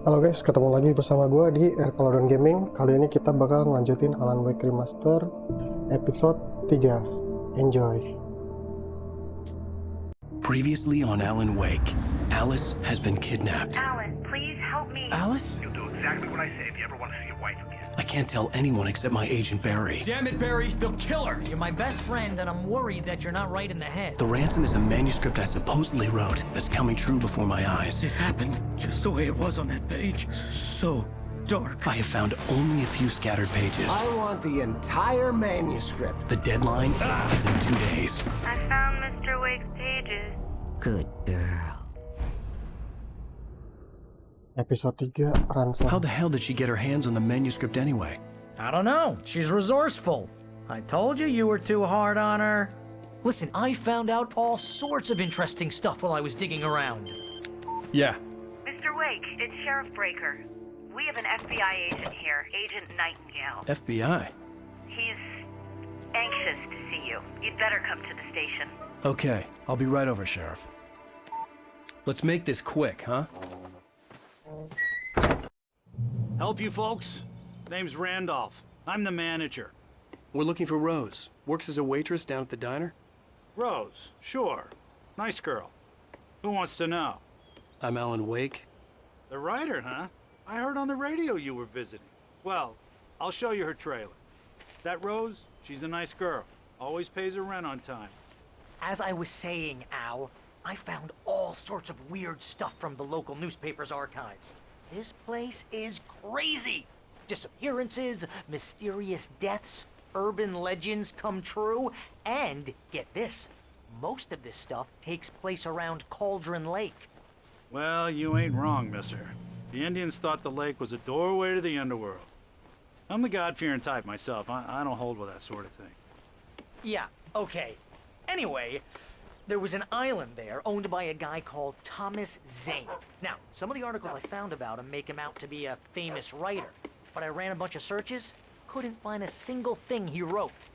Halo guys, ketemu lagi bersama gue di Erkalodon Gaming. Kali ini kita bakal ngelanjutin Alan Wake Remastered episode 3. Enjoy. Previously on Alan Wake, Alice has been kidnapped. Alan, please help me. Alice? You'll do exactly what I say if you ever want to see your wife again. I can't tell anyone except my agent Barry. Damn it, Barry, they'll kill her! You're my best friend, and I'm worried that you're not right in the head. The ransom is a manuscript I supposedly wrote that's coming true before my eyes. It happened just the way it was on that page. So dark. I have found only a few scattered pages. I want the entire manuscript. The deadline is in 2 days. I found Mr. Wake's pages. Good girl. Episode 3, Ransom. How the hell did she get her hands on the manuscript anyway? I don't know. She's resourceful. I told you were too hard on her. Listen, I found out all sorts of interesting stuff while I was digging around. Yeah. Mr. Wake, it's Sheriff Breaker. We have an FBI agent here, Agent Nightingale. FBI? He's anxious to see you. You'd better come to the station. Okay, I'll be right over, Sheriff. Let's make this quick, huh? Help you folks? Name's Randolph. I'm the manager. We're looking for Rose. Works as a waitress down at the diner. Rose, sure. Nice girl. Who wants to know? I'm Alan Wake. The writer, huh? I heard on the radio you were visiting. Well, I'll show you her trailer. That Rose, she's a nice girl. Always pays her rent on time. As I was saying, Al, I found all sorts of weird stuff from the local newspaper's archives. This place is crazy. Disappearances, mysterious deaths, urban legends come true, and get this, most of this stuff takes place around Cauldron Lake. Well, you ain't wrong, mister. The Indians thought the lake was a doorway to the underworld. I'm the God-fearing type myself. I don't hold with that sort of thing. Yeah, okay. Anyway, there was an island there owned by a guy called Thomas Zane. Now, some of the articles I found about him make him out to be a famous writer, but I ran a bunch of searches, couldn't find a single thing he wrote.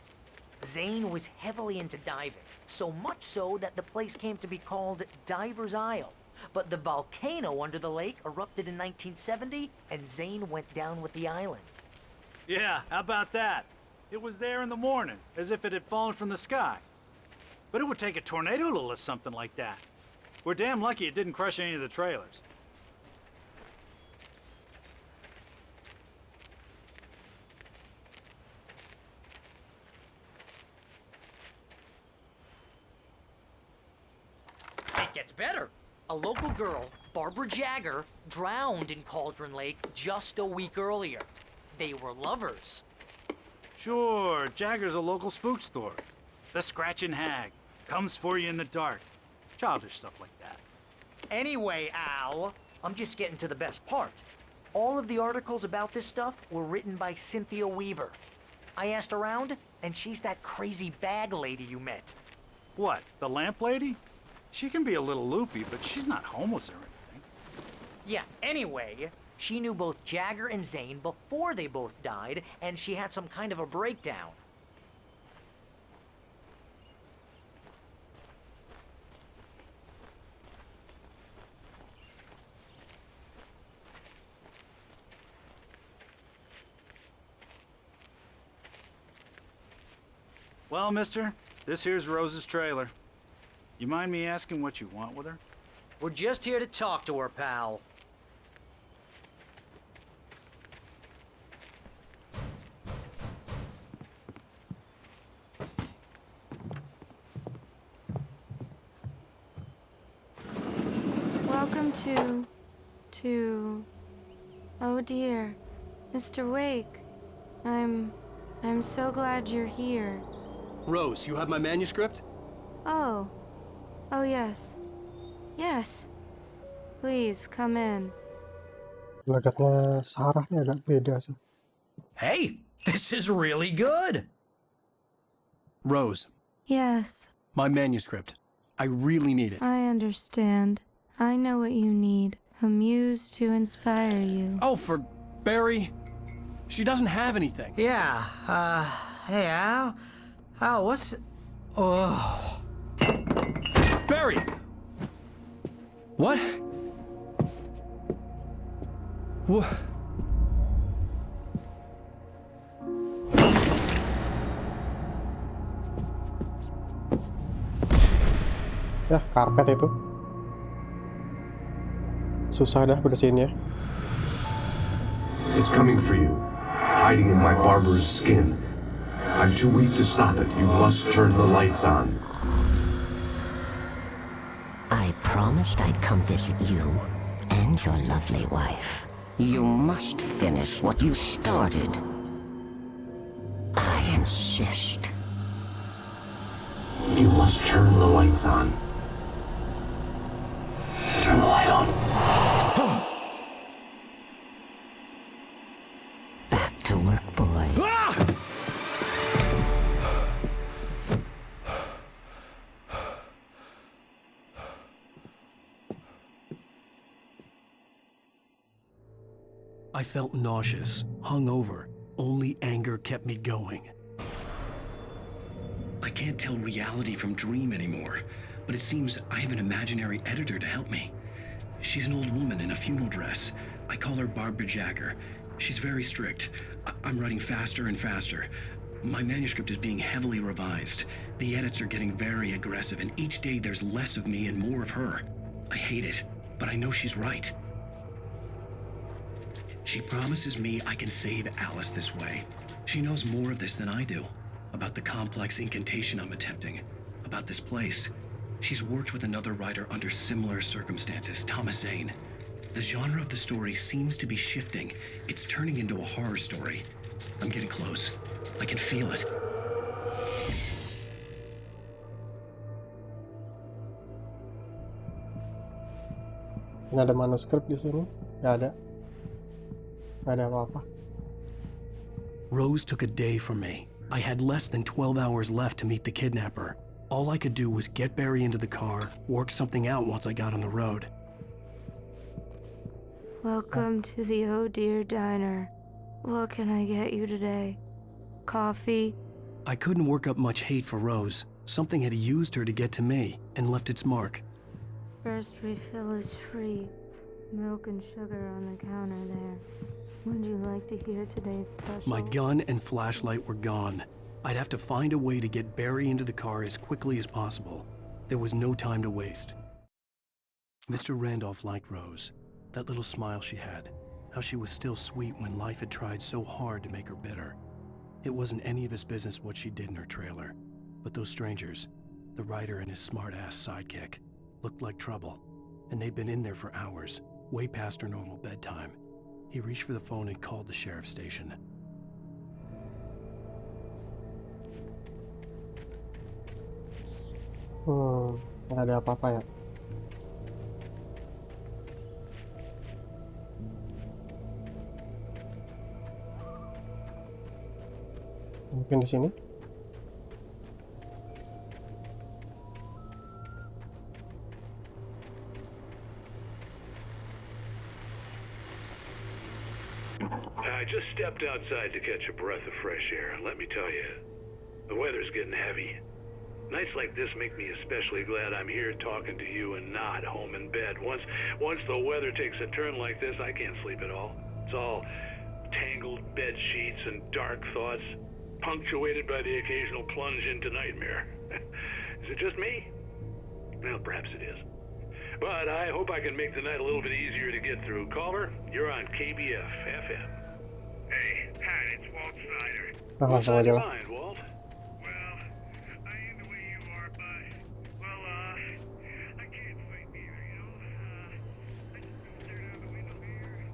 Zane was heavily into diving, so much so that the place came to be called Diver's Isle. But the volcano under the lake erupted in 1970, and Zane went down with the island. Yeah, how about that? It was there in the morning, as if it had fallen from the sky. But it would take a tornado to lift something like that. We're damn lucky it didn't crush any of the trailers. It gets better. A local girl, Barbara Jagger, drowned in Cauldron Lake just a week earlier. They were lovers. Sure, Jagger's a local spook store. The Scratchin' Hag. Comes for you in the dark. Childish stuff like that. Anyway, Al, I'm just getting to the best part. All of the articles about this stuff were written by Cynthia Weaver. I asked around, and she's that crazy bag lady you met. What, the lamp lady? She can be a little loopy, but she's not homeless or anything. Yeah, anyway, she knew both Jagger and Zane before they both died, and she had some kind of a breakdown. Well, mister, this here's Rose's trailer. You mind me asking what you want with her? We're just here to talk to her, pal. Welcome to... Oh dear, Mr. Wake. I'm so glad you're here. Rose, you have my manuscript? Oh. Oh yes. Yes. Please, come in. Lagatnya Sarah nih agak beda sih. Hey, this is really good. Rose, Yes, my manuscript. I really need it. I understand. I know what you need. A muse to inspire you. Oh, for Barry. She doesn't have anything. Yeah, hey, Al. Al, what's... Oh... Barry! What? What? Ya, karpet itu. Susah dah bersihinnya. It's coming for you, hiding in my barber's skin. I'm too weak to stop it. You must turn the lights on. I promised I'd come visit you and your lovely wife. You must finish what you started. I insist. You must turn the lights on. Turn the light on. Back to work, boy. I felt nauseous, hungover. Only anger kept me going. I can't tell reality from dream anymore, but it seems I have an imaginary editor to help me. She's an old woman in a funeral dress. I call her Barbara Jagger. She's very strict. I'm writing faster and faster. My manuscript is being heavily revised. The edits are getting very aggressive, and each day there's less of me and more of her. I hate it, but I know she's right. She promises me I can save Alice this way. She knows more of this than I do. About the complex incantation I'm attempting. About this place. She's worked with another writer under similar circumstances, Thomas Zane. The genre of the story seems to be shifting. It's turning into a horror story. I'm getting close. I can feel it. Ini ada manuskrip di sini? Nggak ada. Nggak ada apa-apa. Rose took a day from me. I had less than 12 hours left to meet the kidnapper. All I could do was get Barry into the car, work something out once I got on the road. Welcome to the Oh Dear Diner. What can I get you today? Coffee? I couldn't work up much hate for Rose. Something had used her to get to me and left its mark. First refill is free. Milk and sugar on the counter there. Would you like to hear today's special? My gun and flashlight were gone. I'd have to find a way to get Barry into the car as quickly as possible. There was no time to waste. Mr. Randolph liked Rose. That little smile she had. How she was still sweet when life had tried so hard to make her bitter. It wasn't any of his business what she did in her trailer. But those strangers, the writer and his smart-ass sidekick, looked like trouble. And they'd been in there for hours, way past her normal bedtime. He reached for the phone and called the sheriff's station. Nggak ada apa-apa ya. Mungkin di sini. I just stepped outside to catch a breath of fresh air, and let me tell you, the weather's getting heavy. Nights like this make me especially glad I'm here talking to you and not home in bed. Once the weather takes a turn like this, I can't sleep at all. It's all tangled bed sheets and dark thoughts, punctuated by the occasional plunge into nightmare. Is it just me? Well, perhaps it is. But I hope I can make the night a little bit easier to get through. Caller, you're on KBF FM. Hey, Pat, it's Walt Snyder. Langsung aja lah. Mind, Walt? Well, I ain't the way you are, but, well, I can't sleep either, you know? I just been staring out the window here.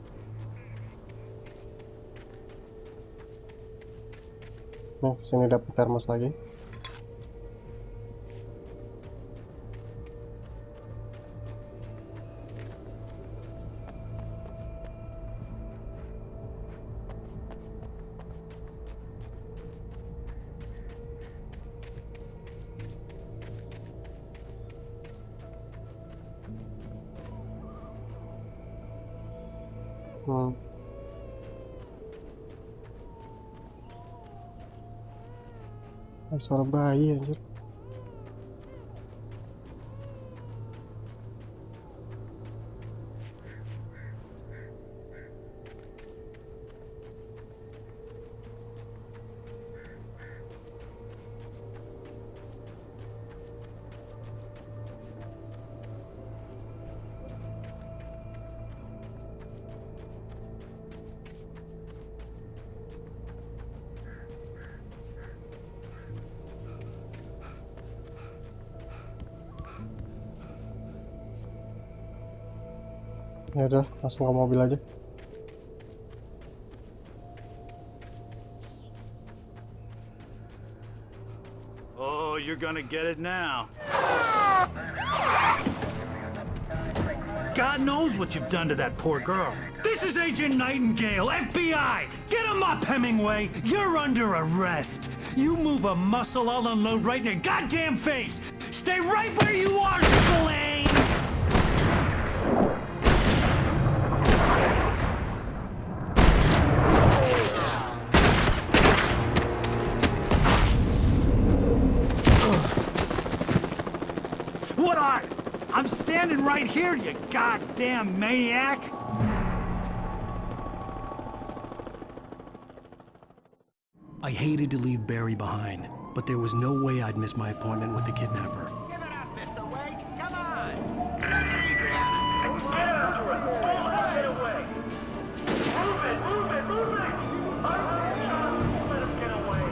Nih, sini dapat termos lagi. Suara bayi anjir. Ya udah, langsung ke mobil aja. Oh, you're gonna get it now. God knows what you've done to that poor girl. This is Agent Nightingale, FBI! Get him up, Hemingway! You're under arrest! You move a muscle, I'll unload right in your goddamn face! Stay right where you are, Spillane! What are? I'm standing right here, you goddamn maniac! I hated to leave Barry behind, but there was no way I'd miss my appointment with the kidnapper. Give it up, Mr. Wake! Come on! Take it easy on him! Get away! Move it! Move it! Move it! Let him get away!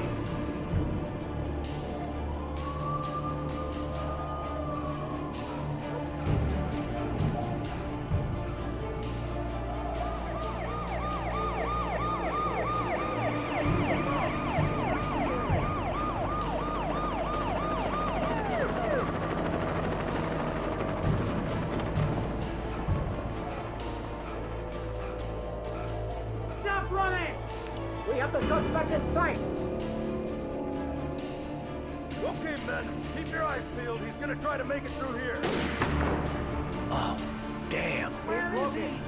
Stop running! We have the suspect in sight! Okay, men. Keep your eyes peeled. He's gonna try to make it through here. Oh, damn. Where is he?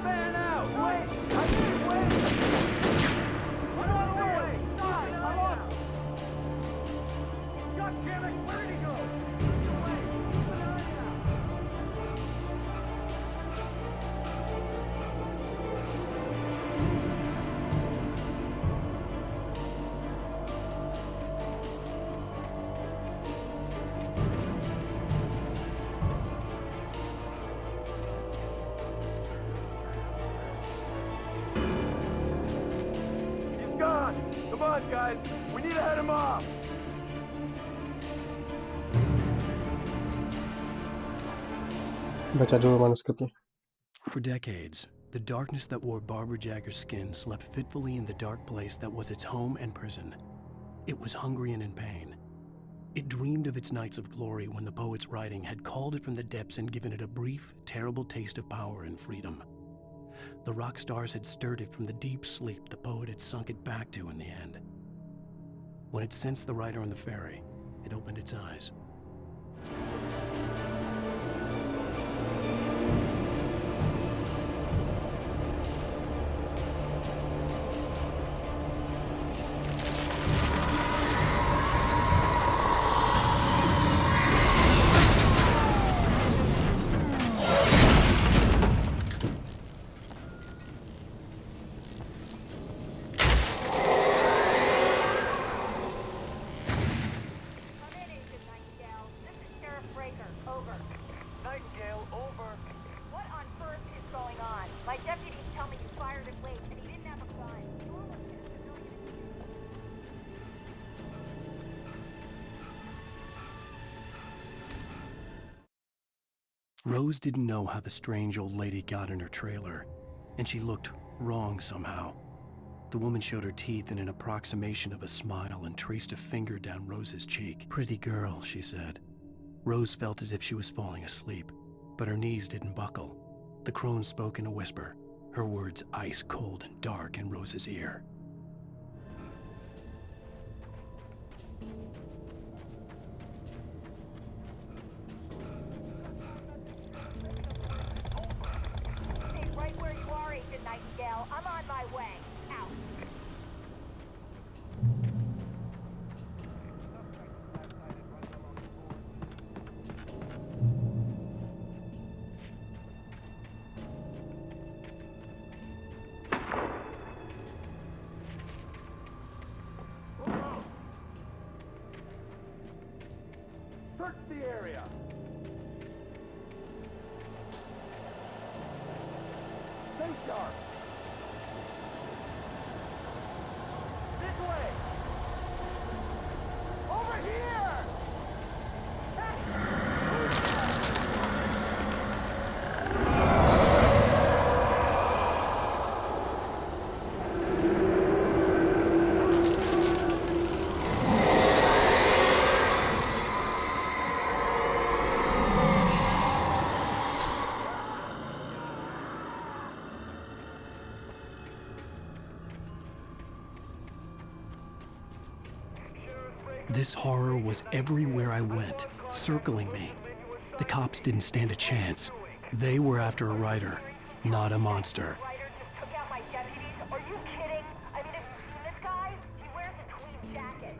Fan out! Wait! I can't wait! I'm on the way! Side! I'm on! God damn it! Where did he go? Wait! Keep an eye out! He's gone! Come on, guys! We need to head him off! Baca dulu manuskripnya. For decades, the darkness that wore Barbara Jagger's skin slept fitfully in the dark place that was its home and prison. It was hungry and in pain. It dreamed of its nights of glory when the poet's writing had called it from the depths and given it a brief, terrible taste of power and freedom. The rock stars had stirred it from the deep sleep the poet had sunk it back to in the end. When it sensed the writer on the ferry, it opened its eyes. Nightingale, over. What on earth is going on? My deputies tell me you fired at Wake and he didn't have a gun. You almost hit a civilian. Rose didn't know how the strange old lady got in her trailer, and she looked wrong somehow. The woman showed her teeth in an approximation of a smile and traced a finger down Rose's cheek. "Pretty girl," she said. Rose felt as if she was falling asleep, but her knees didn't buckle. The crone spoke in a whisper, her words ice cold and dark in Rose's ear. Stay right where you are, Agent Nightingale. I'm on my way. Out. Search the area! Stay sharp! This way! Over here! This horror was everywhere I went, circling me. The cops didn't stand a chance. They were after a writer, not a monster. Writer just took out my deputies? Are you kidding? I mean, have you seen this guy? He wears a tweed jacket.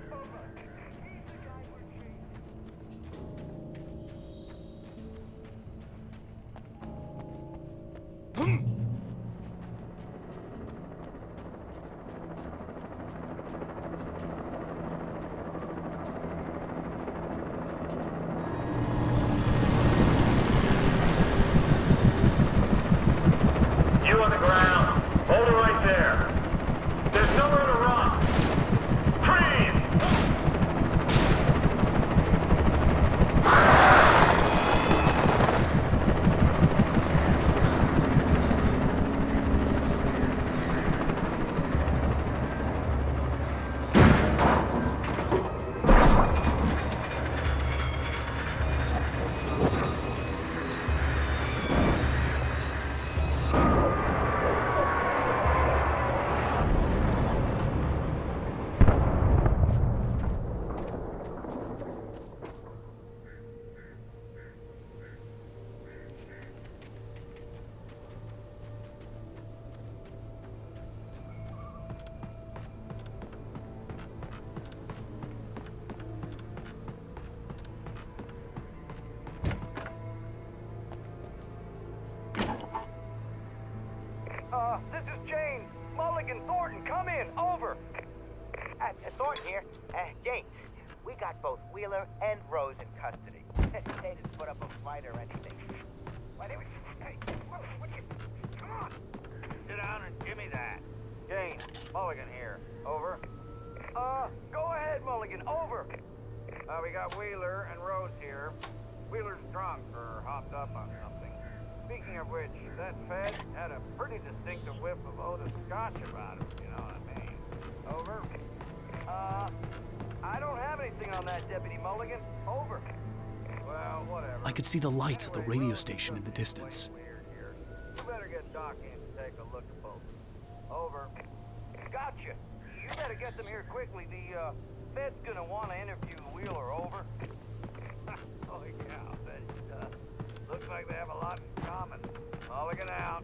You on the ground. Hold it right there. There's nowhere to run. Freeze! This is James. Mulligan, Thornton, come in. Over. Thornton here. James, we got both Wheeler and Rose in custody. They didn't put up a fight or anything. Why, they were... Hey, what you... Come on. Sit down and give me that. James, Mulligan here. Over. Go ahead, Mulligan. Over. We got Wheeler and Rose here. Wheeler's drunk or hopped up on something. Speaking of which, that Fed had a pretty distinctive whiff of Otis Scotch about him, you know what I mean? Over. I don't have anything on that, Deputy Mulligan. Over. Well, whatever. I could see the lights of the radio station in the distance. You better get Doc in to take a look at both. Over. Gotcha. You better get them here quickly. The Fed's gonna want to interview Wheeler. Over. Holy cow, that looks like they have a lot in common. Mulligan out.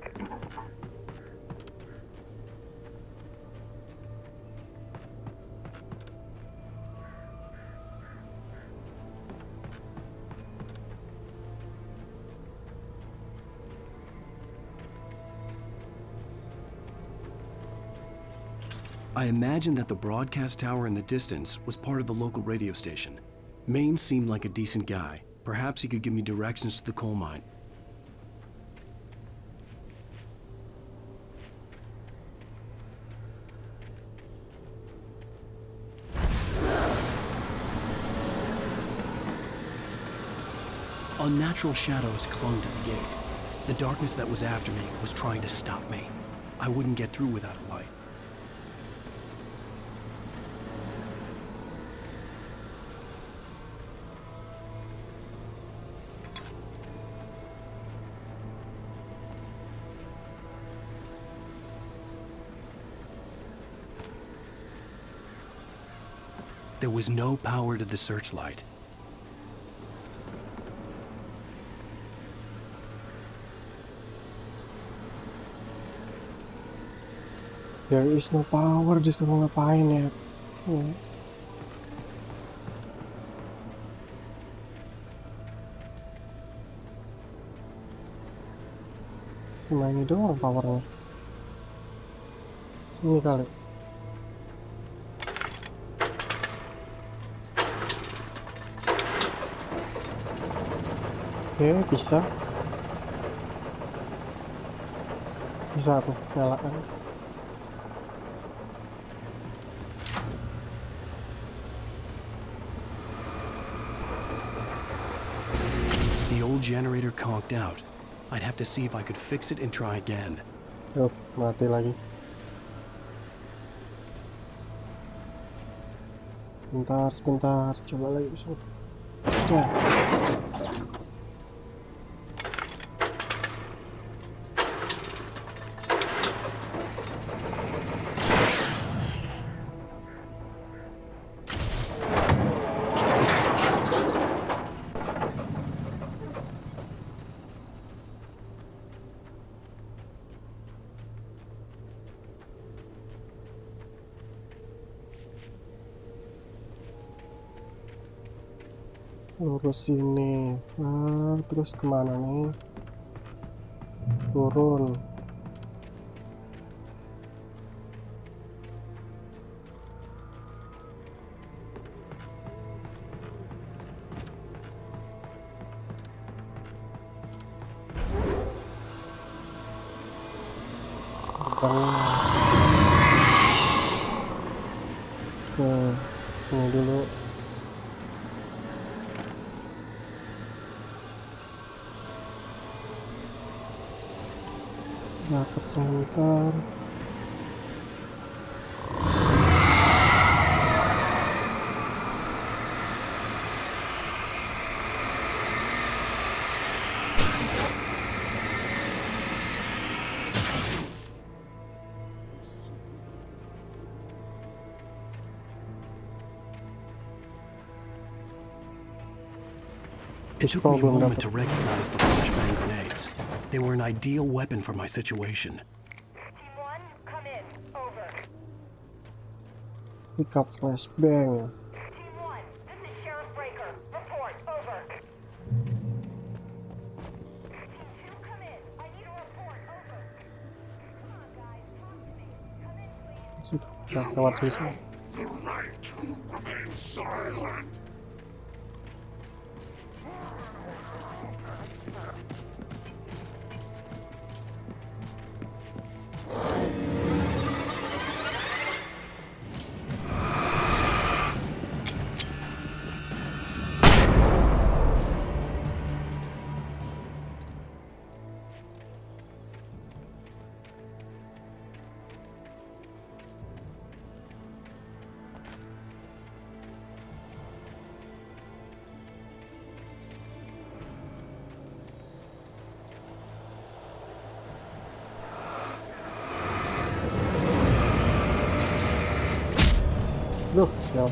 I imagined that the broadcast tower in the distance was part of the local radio station. Maine seemed like a decent guy. Perhaps he could give me directions to the coal mine. Unnatural shadows clung to the gate. The darkness that was after me was trying to stop me. I wouldn't get through without a light. There was no power to the searchlight. There is no power, justru mau ngapain ya? Cuma ini doang powernya. Sini kali. Oke, bisa. Bisa tuh, nyalakan. The old generator conked out. I'd have to see if I could fix it and try again. Yup, mati lagi. Sebentar, coba lagi di sini. Ya. Lurus sini. Nah, terus kemana nih? Turun. Nah, sini dulu. Dapat center. It took me a moment to recognize the flashbang grenades. They were an ideal weapon for my situation. Team 1, come in. Over. Pick up flashbang. Team 1, this is Sheriff Breaker. Report. Over. Team 2, come in. I need a report. Over. Come on, guys. Talk to me. Come in, please. Situ. Nah, lewat di sini. The right to remain silent. Duh, siap.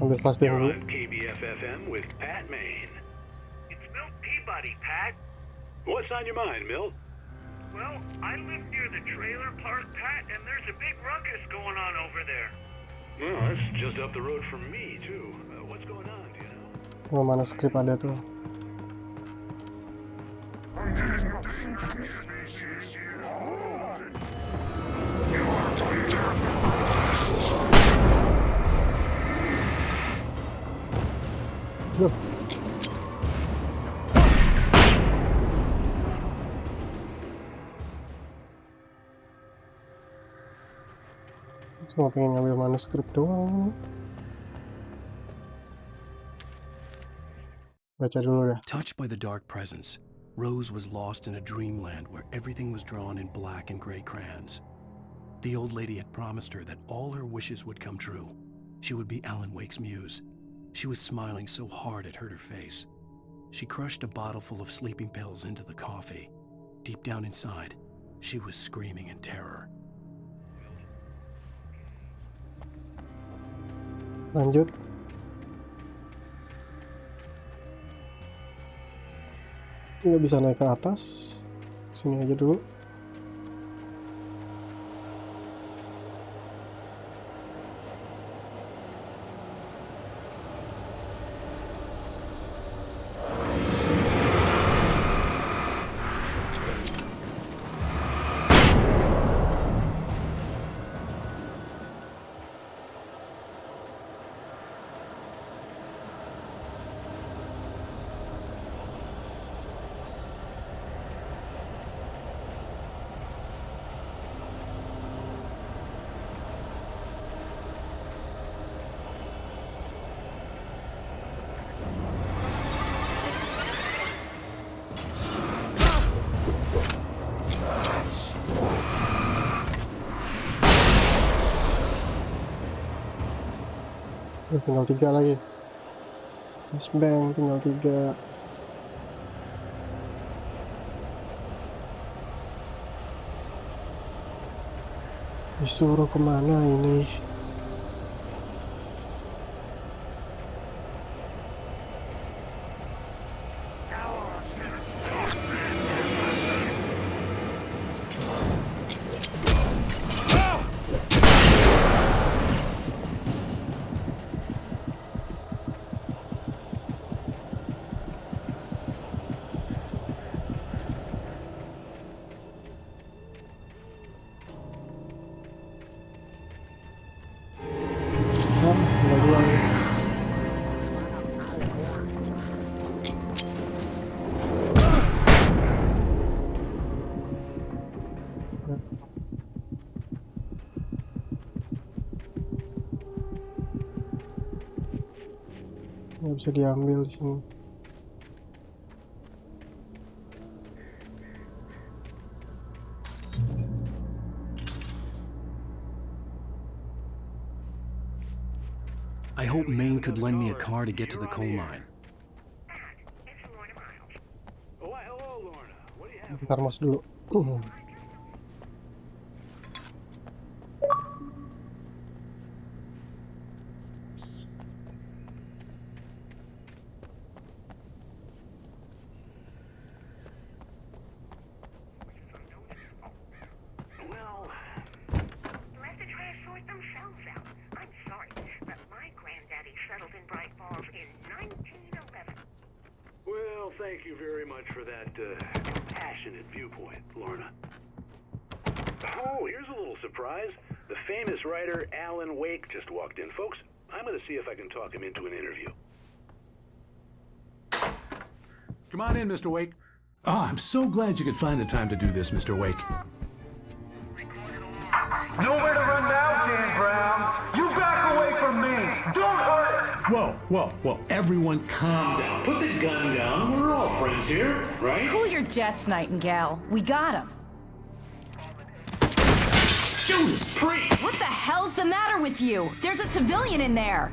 Ambil flashbang dulu. KBFFM with Pat Maine. It's Milt Peabody, Pat. What's on your mind, Milt? Well, I live near the trailer park, Pat, and there's a big ruckus going on over there. Well, that's just up the road from me, too. What's going on, do you know? Oh, mana skrip ada tuh. Loh. Cuma pengen ngambil manuskrip doang. Baca dulu dah. Touched by the dark presence, Rose was lost in a dreamland where everything was drawn in black and gray crayons. The old lady had promised her that all her wishes would come true. She would be Alan Wake's muse. She was smiling so hard it hurt her face. She crushed a bottle full of sleeping pills into the coffee. Deep down inside, she was screaming in terror. Lanjut. Nggak bisa naik ke atas. Sini aja dulu. Tinggal 3 lagi. Flashbang tinggal 3. Disuruh kemana ini? Nggak bisa diambil di sini. I hope Maine could lend me a car to get to the coal mine. Bentar mas dulu. Thank you very much for that passionate viewpoint, Lorna. Oh, here's a little surprise. The famous writer Alan Wake just walked in. Folks, I'm going to see if I can talk him into an interview. Come on in, Mr. Wake. Oh, I'm so glad you could find the time to do this, Mr. Wake. Nowhere to run now, Dan Brown. You back away from me. Don't hurt it. Whoa, everyone calm down. Put the gun down. We're all friends here, right? Cool your jets, Nightingale. We got him. Judas Priest! What the hell's the matter with you? There's a civilian in there.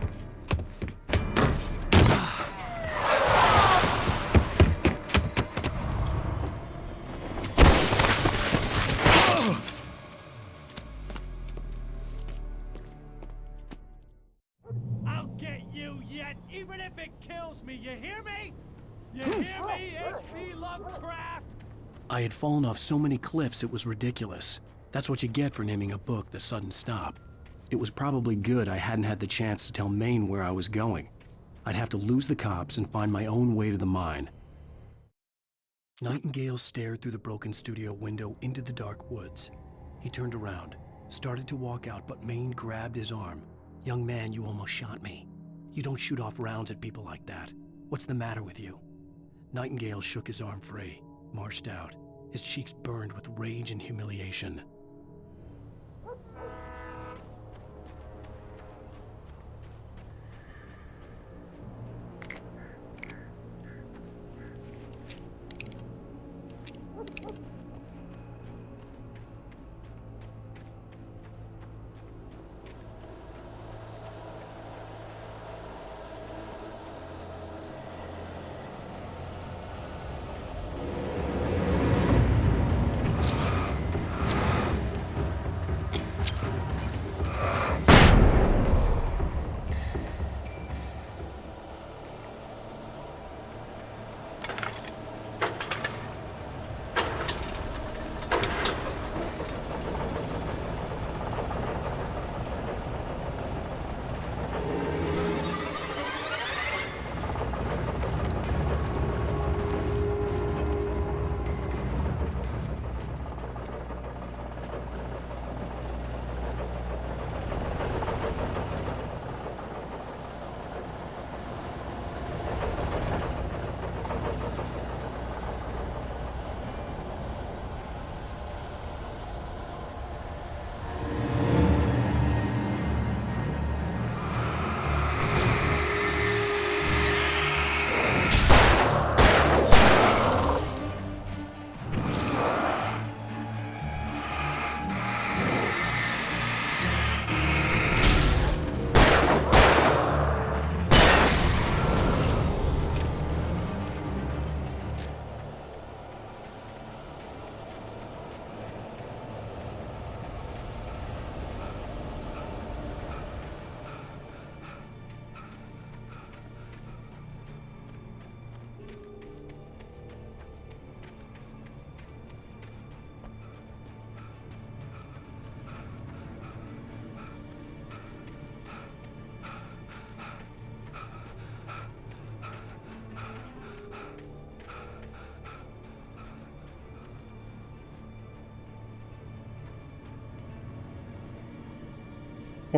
I'll get you yet, even if it kills me. You hear me? You hear me, H.P. Lovecraft? I had fallen off so many cliffs it was ridiculous. That's what you get for naming a book The Sudden Stop. It was probably good I hadn't had the chance to tell Maine where I was going. I'd have to lose the cops and find my own way to the mine. Nightingale stared through the broken studio window into the dark woods. He turned around, started to walk out, but Maine grabbed his arm. "Young man, you almost shot me. You don't shoot off rounds at people like that. What's the matter with you?" Nightingale shook his arm free, marched out. His cheeks burned with rage and humiliation.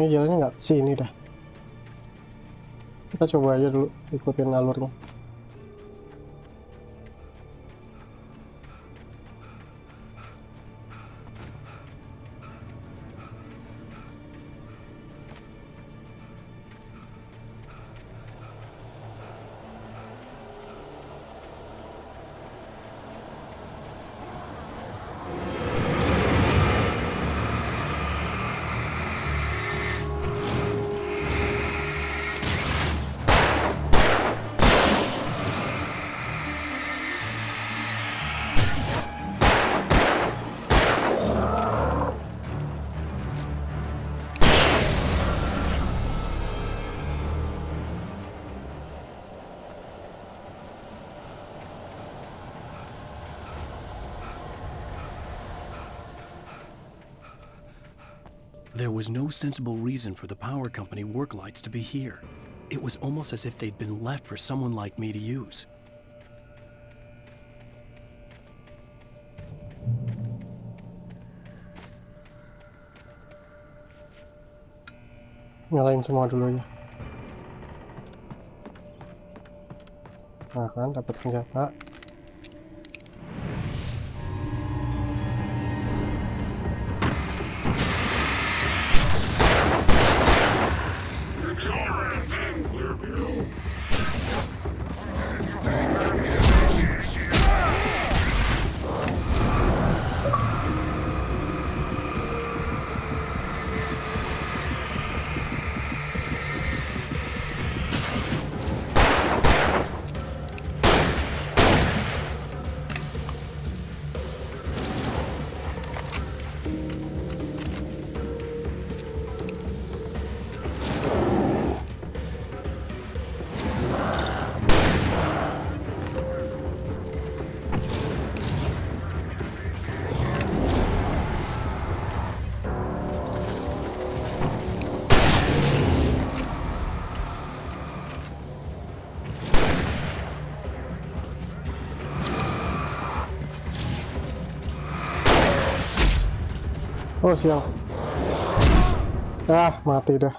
kayaknya jalannya nggak ke sini dah. Kita coba aja dulu ikutin alurnya. There was no sensible reason for the power company work lights to be here. It was almost as if they'd been left for someone like me to use. Nyalain semua dulu ya. Nah kan, dapat senjata. Oh sial. Ah, mati dah.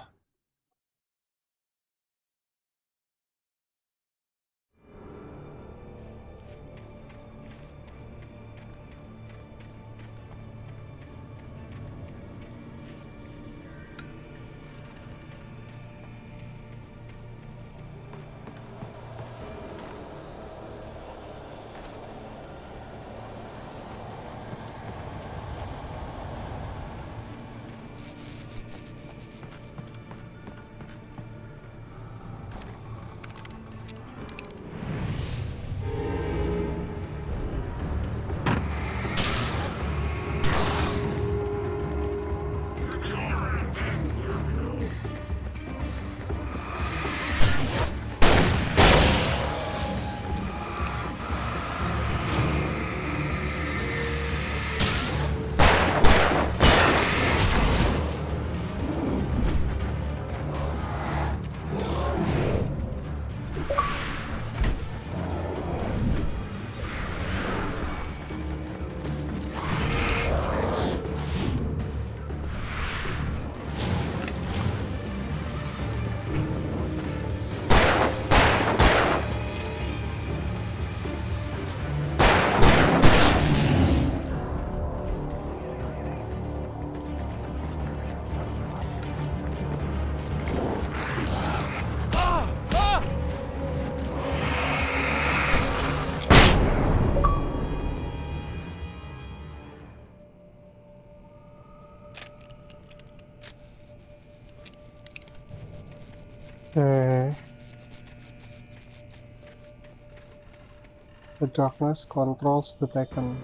The darkness controls the Taken.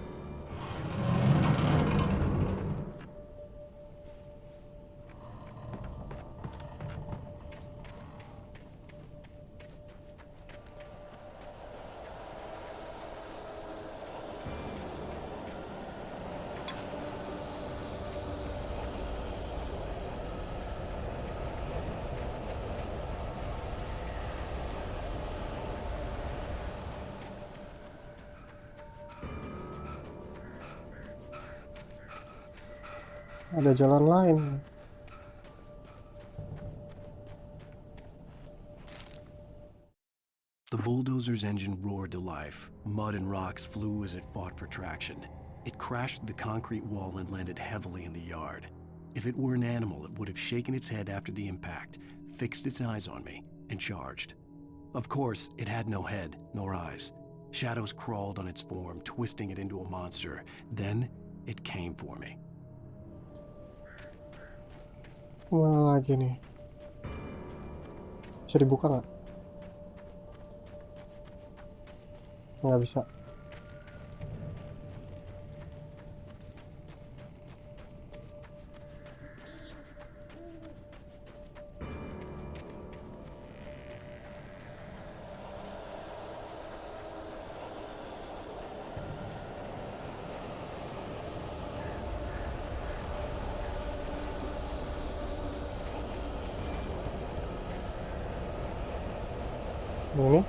Ada jalan lain. The bulldozer's engine roared to life. Mud and rocks flew as it fought for traction. It crashed through the concrete wall and landed heavily in the yard. If it were an animal, it would have shaken its head after the impact, fixed its eyes on me, and charged. Of course, it had no head nor eyes. Shadows crawled on its form, twisting it into a monster. Then, it came for me. Mana lagi nih? Bisa dibuka nggak? Nggak bisa. Ini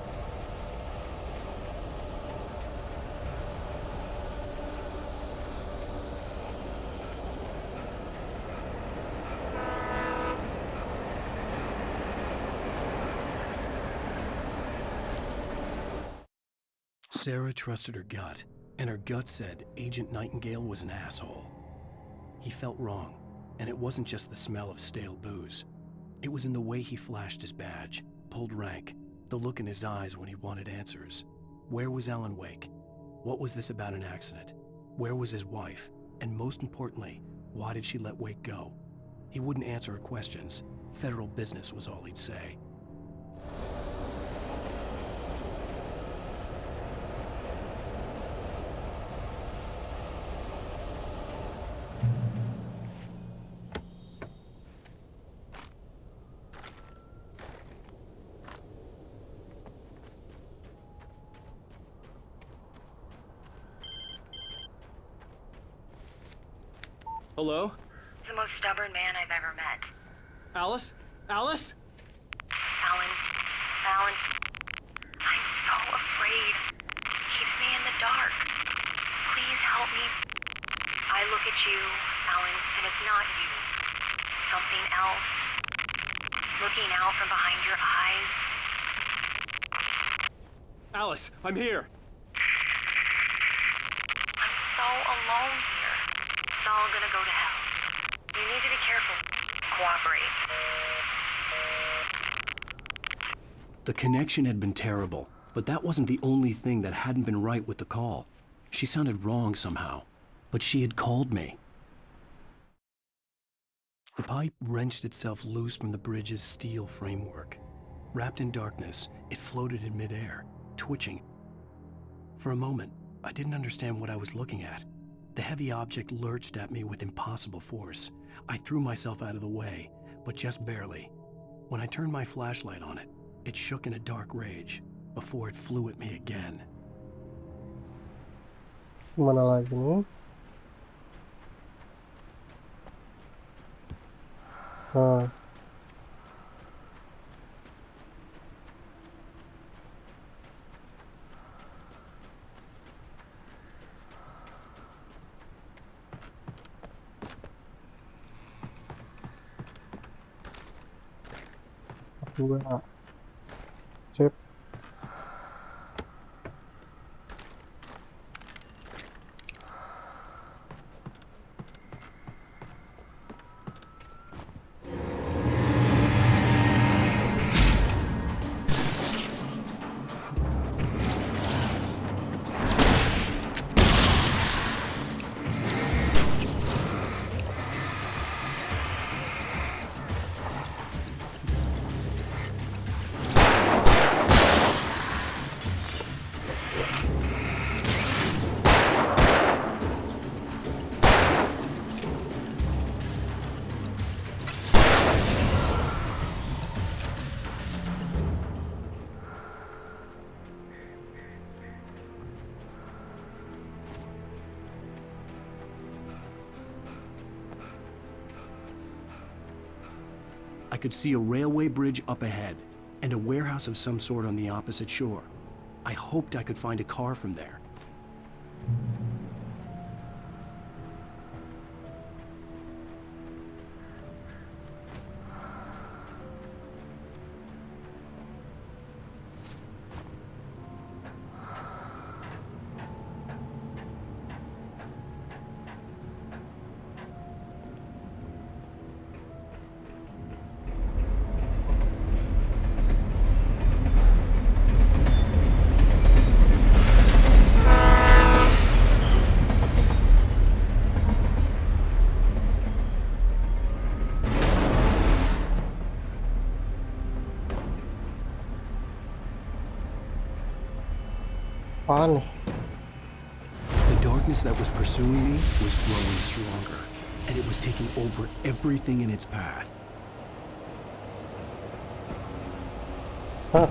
Sarah trusted her gut, and her gut said Agent Nightingale was an asshole. He felt wrong, and it wasn't just the smell of stale booze. It was in the way he flashed his badge, pulled rank, the look in his eyes when he wanted answers. Where was Alan Wake? What was this about an accident? Where was his wife? And most importantly, why did she let Wake go? He wouldn't answer her questions. Federal business was all he'd say. Hello? The most stubborn man I've ever met. Alice? Alice? Alan. I'm so afraid. He keeps me in the dark. Please help me. I look at you, Alan, and it's not you. Something else. Looking out from behind your eyes. Alice, I'm here. I'm so alone here. It's all gonna go to hell. You need to be careful. Cooperate. The connection had been terrible, but that wasn't the only thing that hadn't been right with the call. She sounded wrong somehow, but she had called me. The pipe wrenched itself loose from the bridge's steel framework. Wrapped in darkness, it floated in midair, twitching. For a moment, I didn't understand what I was looking at. The heavy object lurched at me with impossible force. I threw myself out of the way, but just barely. When I turned my flashlight on it, it shook in a dark rage before it flew at me again. mana lagi nih? Nah. Dua. Sip. I could see a railway bridge up ahead, and a warehouse of some sort on the opposite shore. I hoped I could find a car from there. apaan nih? The darkness that was pursuing me was growing stronger, and it was taking over everything in its path. Hah?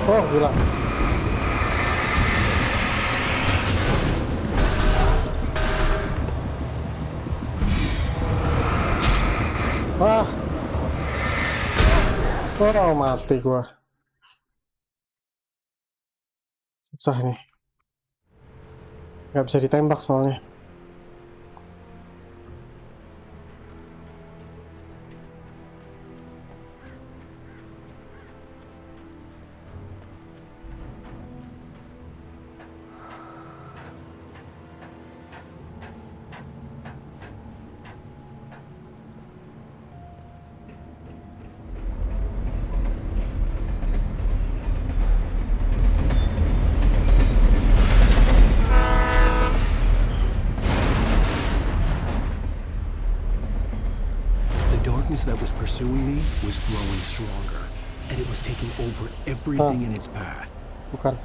Oh, gila. Wah. Oh, mati gua. Susah nih. Nggak bisa ditembak soalnya. That was pursuing me was growing stronger, and it was taking over everything in its path. Bukan.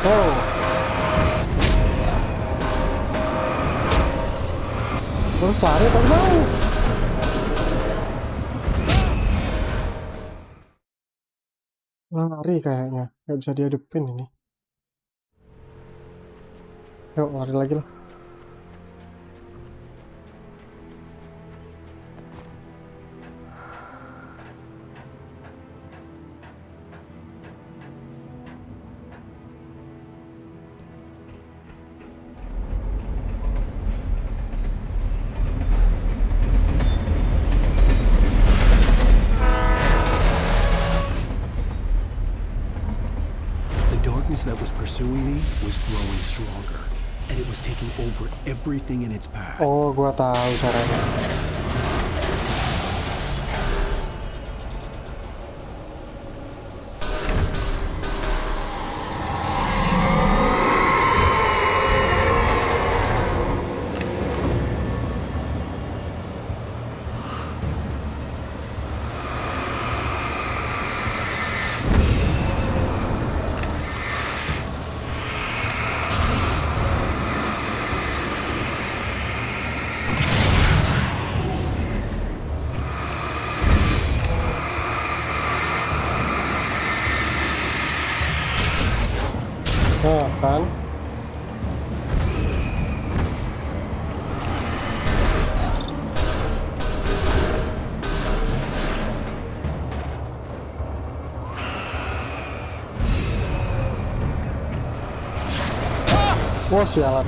Oh. Terus lari apa mau? Lari kayaknya, nggak bisa dihadepin ini. Yuk lari lagi lah. That was pursuing me was growing stronger, and it was taking over everything in its path. Oh, gua tahu caranya. Nah, kan? Wah, sialan.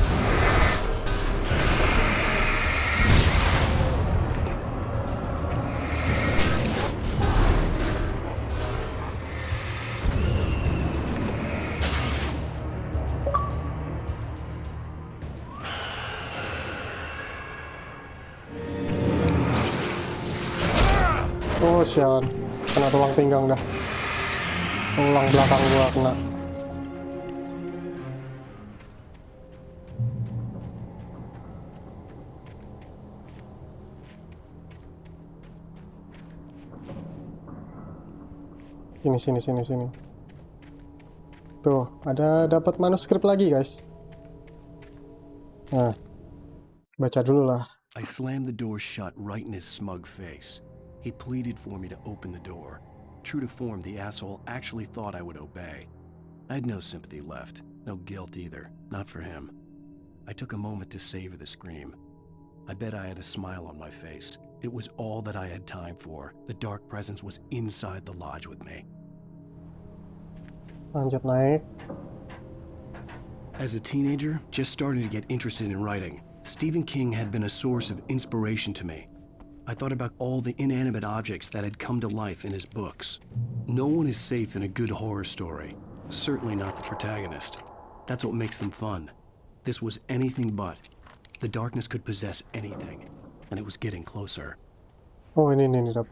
Oh, sialan. Kena tulang pinggang dah. Tulang belakang gua kena. Sini. Tuh, ada dapat manuskrip lagi, guys. Nah, baca dulu lah. I slammed the door shut right in his smug face. He pleaded for me to open the door. True to form, the asshole actually thought I would obey. I had no sympathy left, no guilt either, not for him. I took a moment to savor the scream. I bet I had a smile on my face. It was all that I had time for. The dark presence was inside the lodge with me. Lanjut naik. As a teenager, just starting to get interested in writing, Stephen King had been a source of inspiration to me. I thought about all the inanimate objects that had come to life in his books. No one is safe in a good horror story. Certainly not the protagonist. That's what makes them fun. This was anything but. The darkness could possess anything, and it was getting closer. Oh, ini dapat.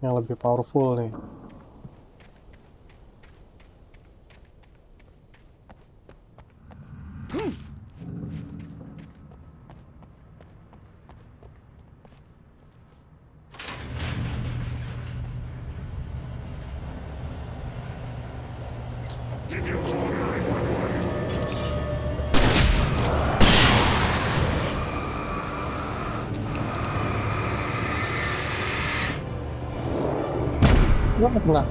Yang lebih powerful nih. Gua nggak kena.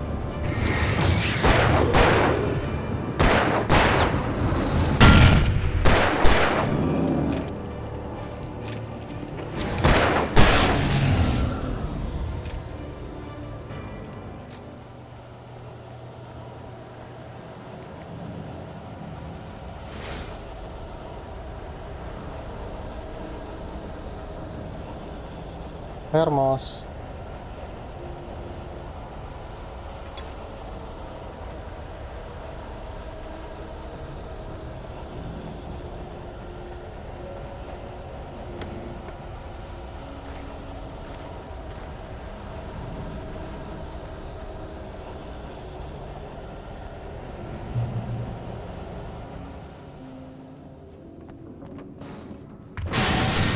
Hermos.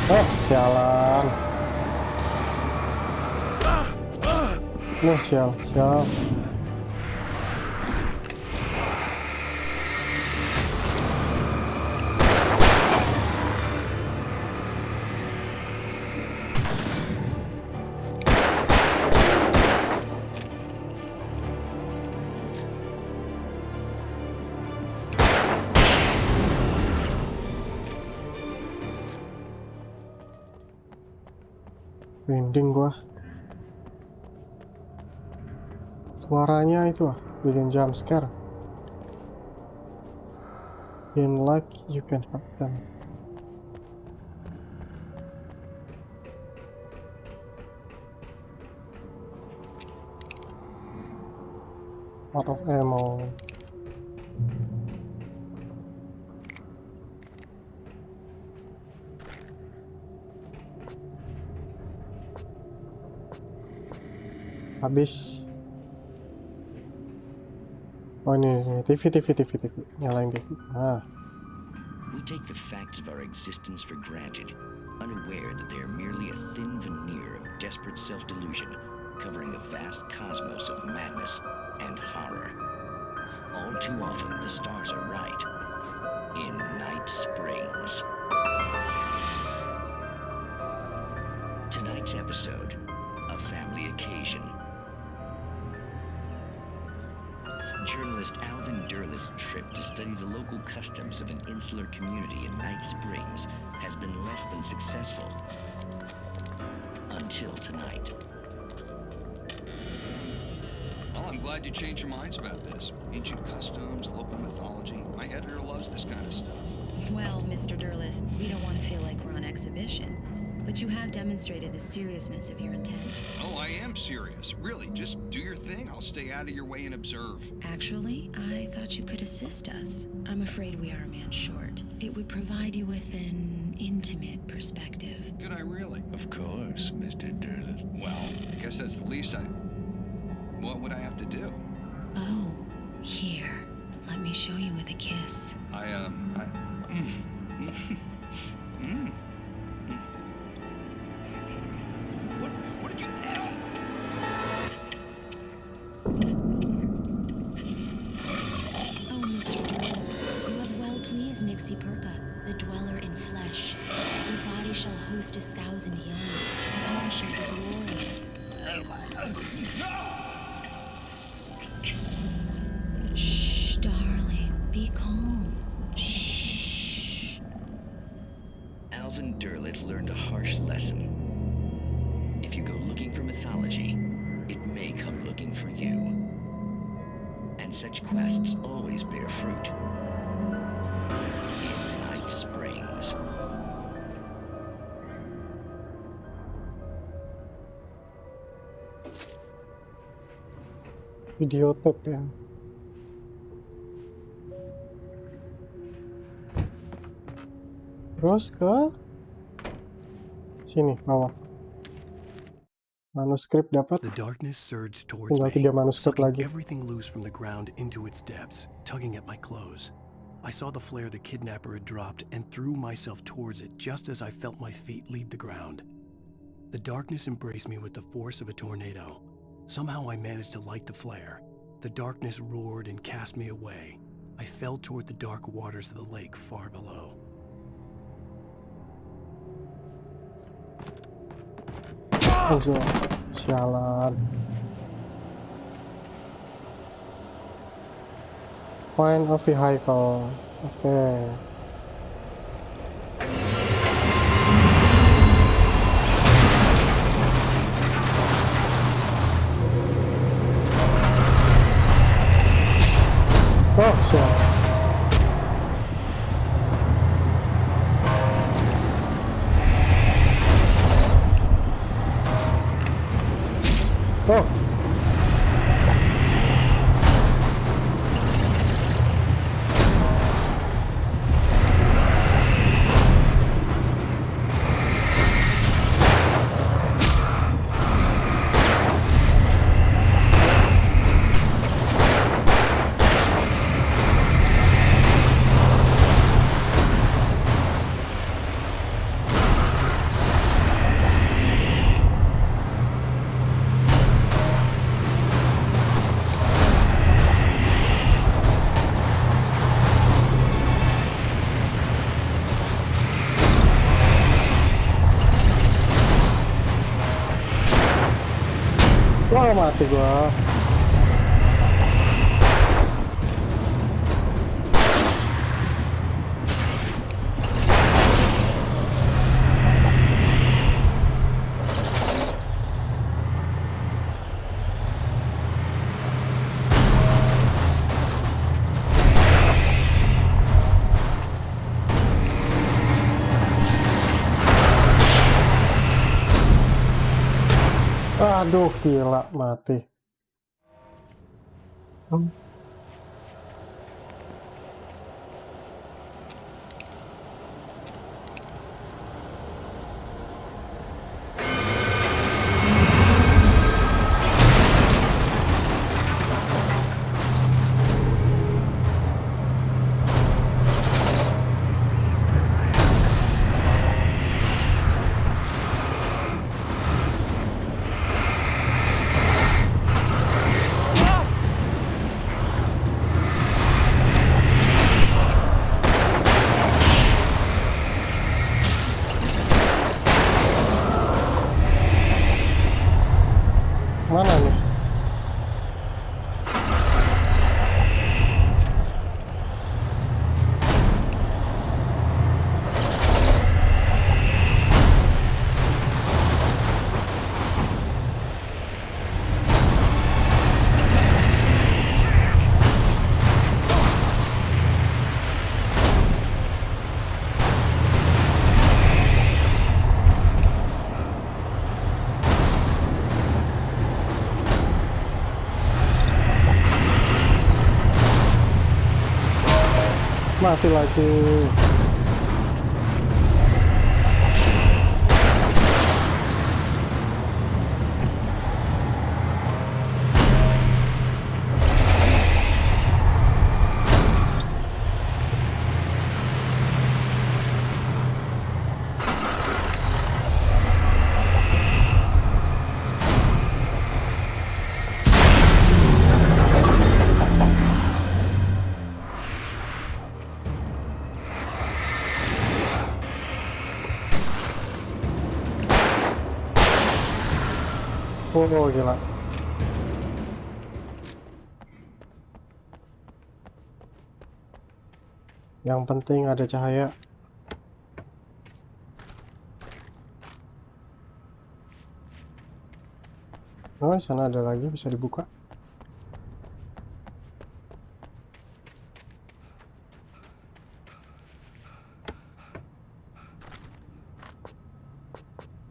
Oh, sialan. Oh, sial. Merinding gua. Suaranya itu bikin jump scare. In like you can hurt them. Out of ammo. Habis. Oh ini TV. Nyalain TV. Nah. We take the facts of our existence for granted, unaware that they are merely a thin veneer of desperate self-delusion, covering a vast cosmos of madness and horror. All too often, the stars are right. In Night Springs. Tonight's episode, a family occasion. Journalist Alvin Durl's trip to study the local customs of an insular community in Night Springs has been less than successful. Until tonight. Well, I'm glad you changed your minds about this. Ancient customs, local mythology. My editor loves this kind of stuff. Well, Mr. Durlith, we don't want to feel like we're on exhibition. But you have demonstrated the seriousness of your intent. Oh, I am serious. Really, just do your thing. I'll stay out of your way and observe. Actually, I thought you could assist us. I'm afraid we are a man short. It would provide you with an intimate perspective. Could I really? Of course, Mr. Durlith. Well, I guess that's the least What would I have to do? Oh, here. Let me show you with a kiss. What did you... Oh, Mr. Durlith, you have well pleased Nixie Perka, the dweller in flesh. Your body shall host his 1,000 young, and all shall be glory. elven derlit learned a harsh lesson. If you go looking for mythology, it may come looking for you. And such quests always bear fruit. In Night Springs. Videotape ya. Terus ke sini bawah. Manuskrip dapat. The darkness surged towards Tinggal me, 3 manuskrip sucking lagi. everything loose from the ground into its depths, tugging at my clothes. I saw the flare the kidnapper had dropped and threw myself towards it just as I felt my feet leave the ground. The darkness embraced me with the force of a tornado. Somehow I managed to light the flare. The darkness roared and cast me away. I fell toward the dark waters of the lake far below. Sialan. Find a vehicle. Oke. Oh, sial. Oh. Wah, mati gua. Aduh, gila, mati. Mana nih? Mati lagi. Oh, gila. Yang penting ada cahaya. Oh, di sana ada lagi bisa dibuka.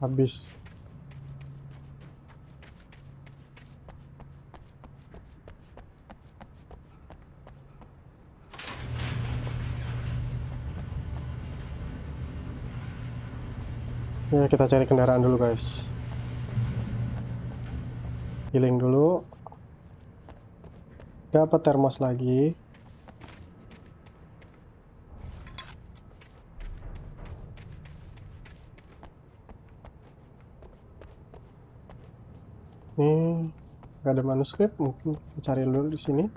Habis. Ya, kita cari kendaraan dulu, guys. Healing dulu. Dapat termos lagi. Nih, nggak ada manuskrip, mungkin kita cari dulu di sini.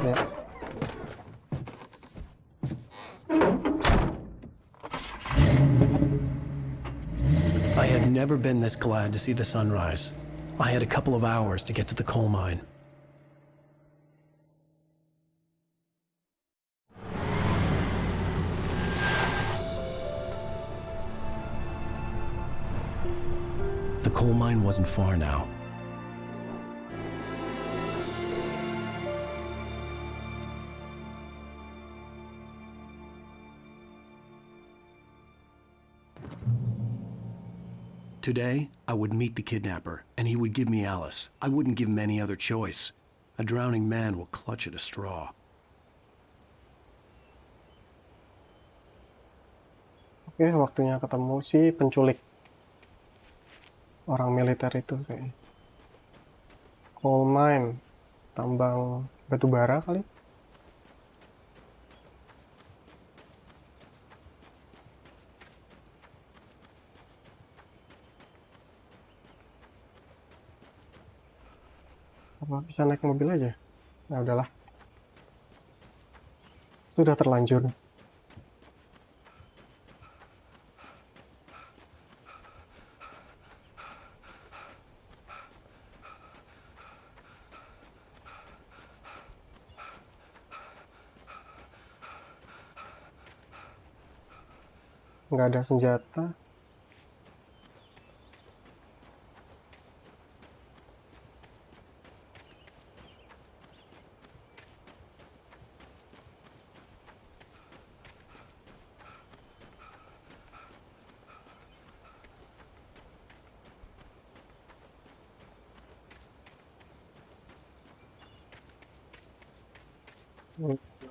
Ya. I had never been this glad to see the sunrise. I had a couple of hours to get to the coal mine. The coal mine wasn't far now. Today, I would meet the kidnapper, and he would give me Alice. I wouldn't give him any other choice. A drowning man will clutch at a straw. Oke, waktunya ketemu si penculik. Orang militer itu kayaknya. Coal mine, tambang batu bara kali. Apa bisa naik mobil aja? Nah, udahlah. Sudah terlanjur. Nggak ada senjata.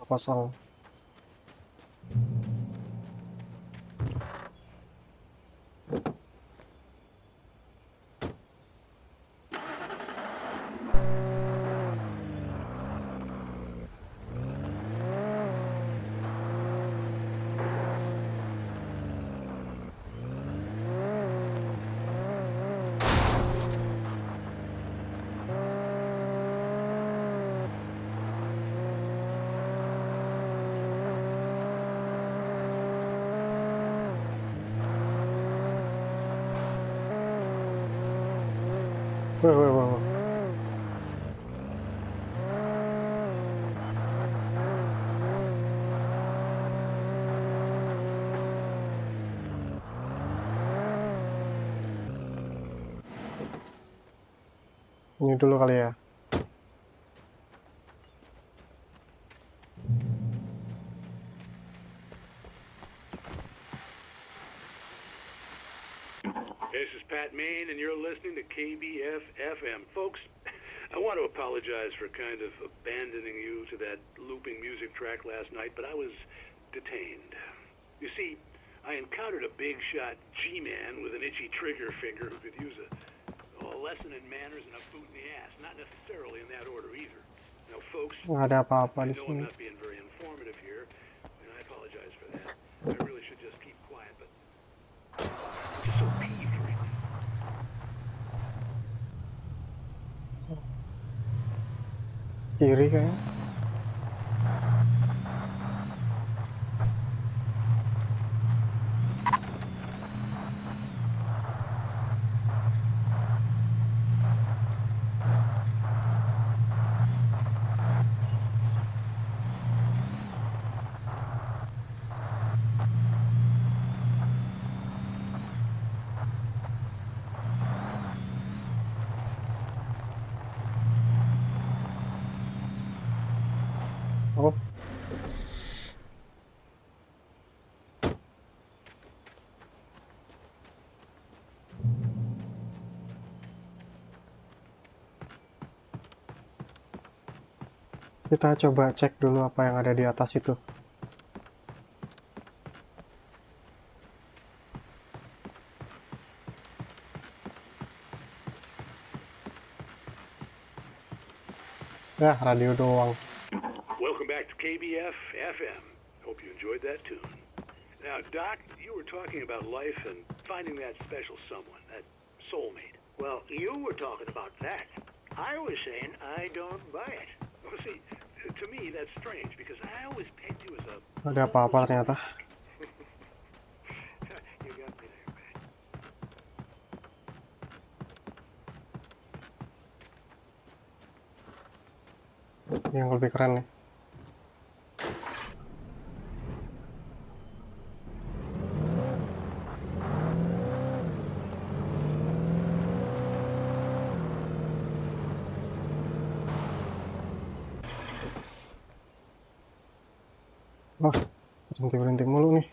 Kosong. Wah. Ini dulu kali ya. This is Pat Main, and you're listening to KBF FM. Folks, I want to apologize for kind of abandoning you to that looping music track last night, but I was detained. You see, I encountered a big shot G-man with an itchy trigger finger who could use a lesson in manners and a boot in the ass. Not necessarily in that order either. Now, folks, Nggak ada apa-apa I di know sini. I'm not being very informative here, and I apologize for that. I really should just keep quiet, but I'm just so peeved right now. Kiri kayaknya. Kita coba cek dulu apa yang ada di atas itu. Ya, radio doang. Welcome back to KBF FM. Hope you enjoyed that tune. Now, Doc, you were talking about life and finding that special someone, that soulmate. Well, you were talking about that. I was saying I don't buy it. Well, see, to me that's strange because I always pegged you as a... Ada apa-apa ternyata. You got me there, man. Yang lebih keren nih. Wah, berhenti mulu nih.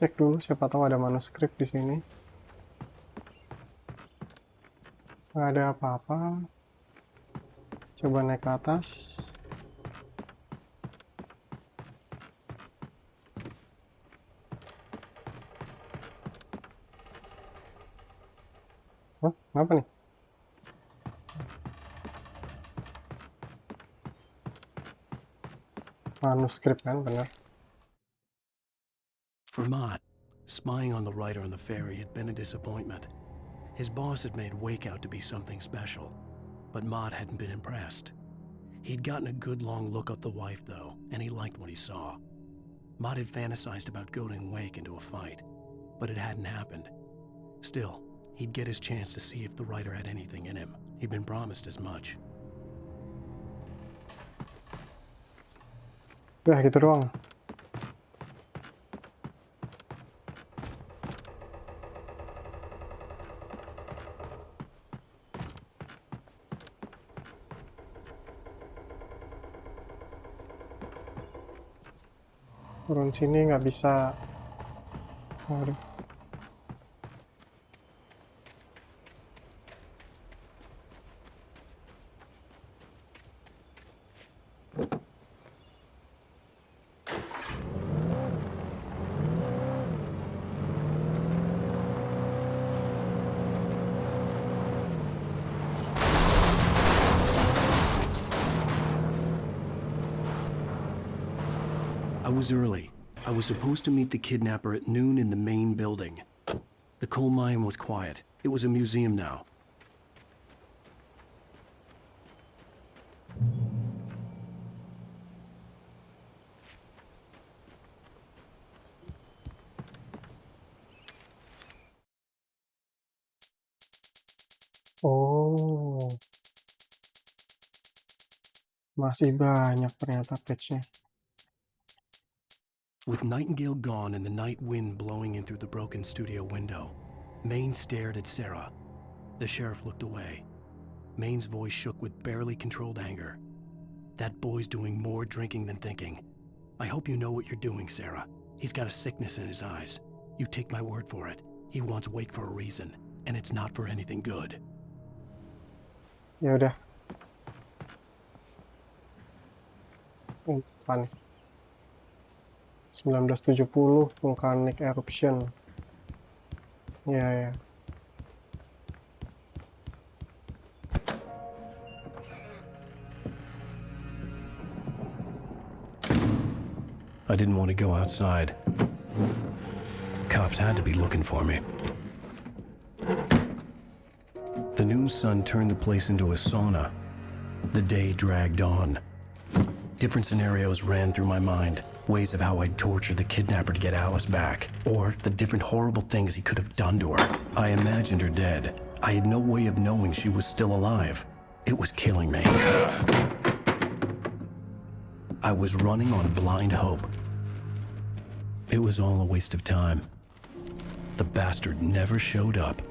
Cek dulu, siapa tahu ada manuskrip di sini. Nggak ada apa-apa. Coba naik ke atas. Hah? Kenapa nih? Manuskrip kan, bener. For Mott, spying on the writer on the ferry had been a disappointment. His boss had made Wake out to be something special, but Mott hadn't been impressed. He'd gotten a good long look at the wife, though, and he liked what he saw. Mott had fantasized about goading Wake into a fight, but it hadn't happened. Still, he'd get his chance to see if the writer had anything in him. He'd been promised as much. Udah gitu doang. Turun sini nggak bisa. Aduh. I was early. I was supposed to meet the kidnapper at noon in the main building. The coal mine was quiet. It was a museum now. Oh. Masih banyak ternyata patch-nya. With Nightingale gone and the night wind blowing in through the broken studio window, Maine stared at Sarah. The sheriff looked away. Maine's voice shook with barely controlled anger. That boy's doing more drinking than thinking. I hope you know what you're doing, Sarah. He's got a sickness in his eyes. You take my word for it. He wants Wake for a reason, and it's not for anything good. Ya udah. Apa nih? 1970 volcanic eruption. Ya. I didn't want to go outside. Cops had to be looking for me. The noon sun turned the place into a sauna. The day dragged on. Different scenarios ran through my mind. Ways of how I'd torture the kidnapper to get Alice back. Or the different horrible things he could have done to her. I imagined her dead. I had no way of knowing she was still alive. It was killing me. I was running on blind hope. It was all a waste of time. The bastard never showed up.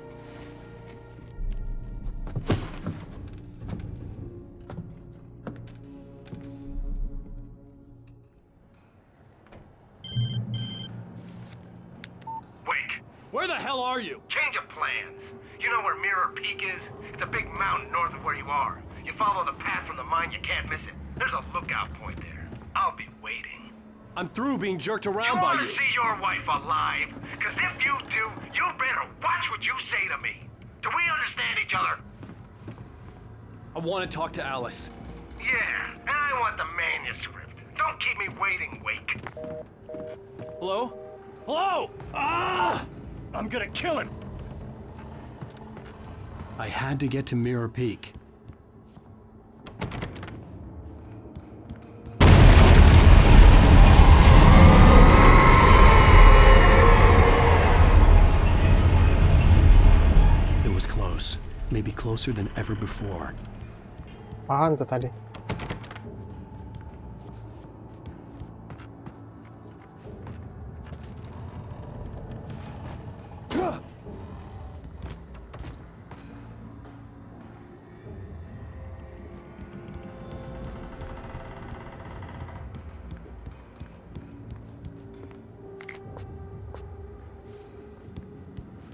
Where the hell are you? Change of plans. You know where Mirror Peak is? It's a big mountain north of where you are. You follow the path from the mine, you can't miss it. There's a lookout point there. I'll be waiting. I'm through being jerked around You by want you. to see your wife alive? Because if you do, you better watch what you say to me. Do we understand each other? I want to talk to Alice. Yeah, and I want the manuscript. Don't keep me waiting, Wake. Hello? Hello! Ah! I'm gonna kill him! I had to get to Mirror Peak. It was close, maybe closer than ever before. Apaan tuh tadi?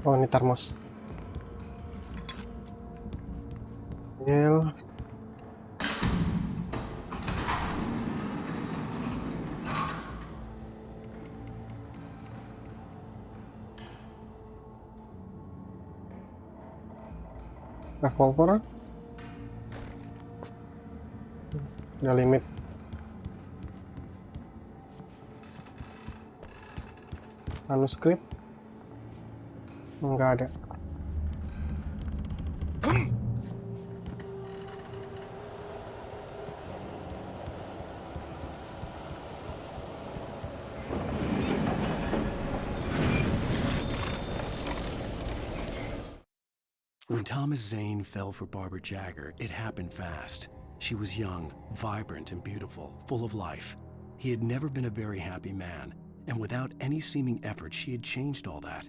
Oh, ini termos. Gel. Revolver. Udah limit. Manuskrip. Enggak ada. When Thomas Zane fell for Barbara Jagger, it happened fast. She was young, vibrant, and beautiful, full of life. He had never been a very happy man, and without any seeming effort, she had changed all that.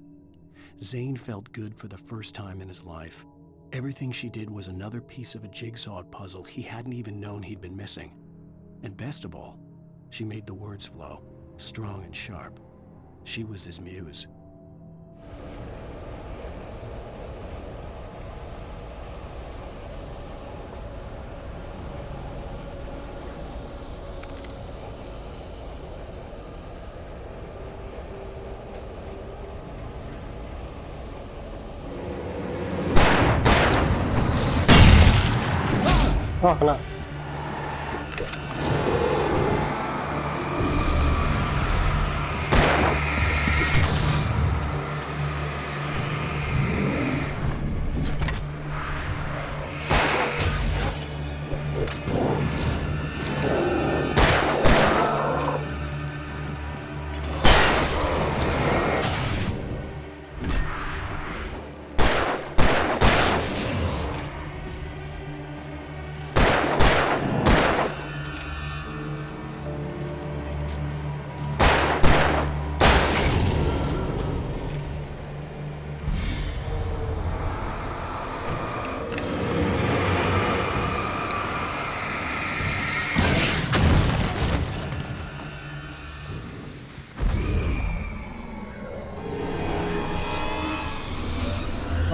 Zane felt good for the first time in his life. Everything she did was another piece of a jigsaw puzzle he hadn't even known he'd been missing. And best of all, she made the words flow, strong and sharp. She was his muse. Wah, kena.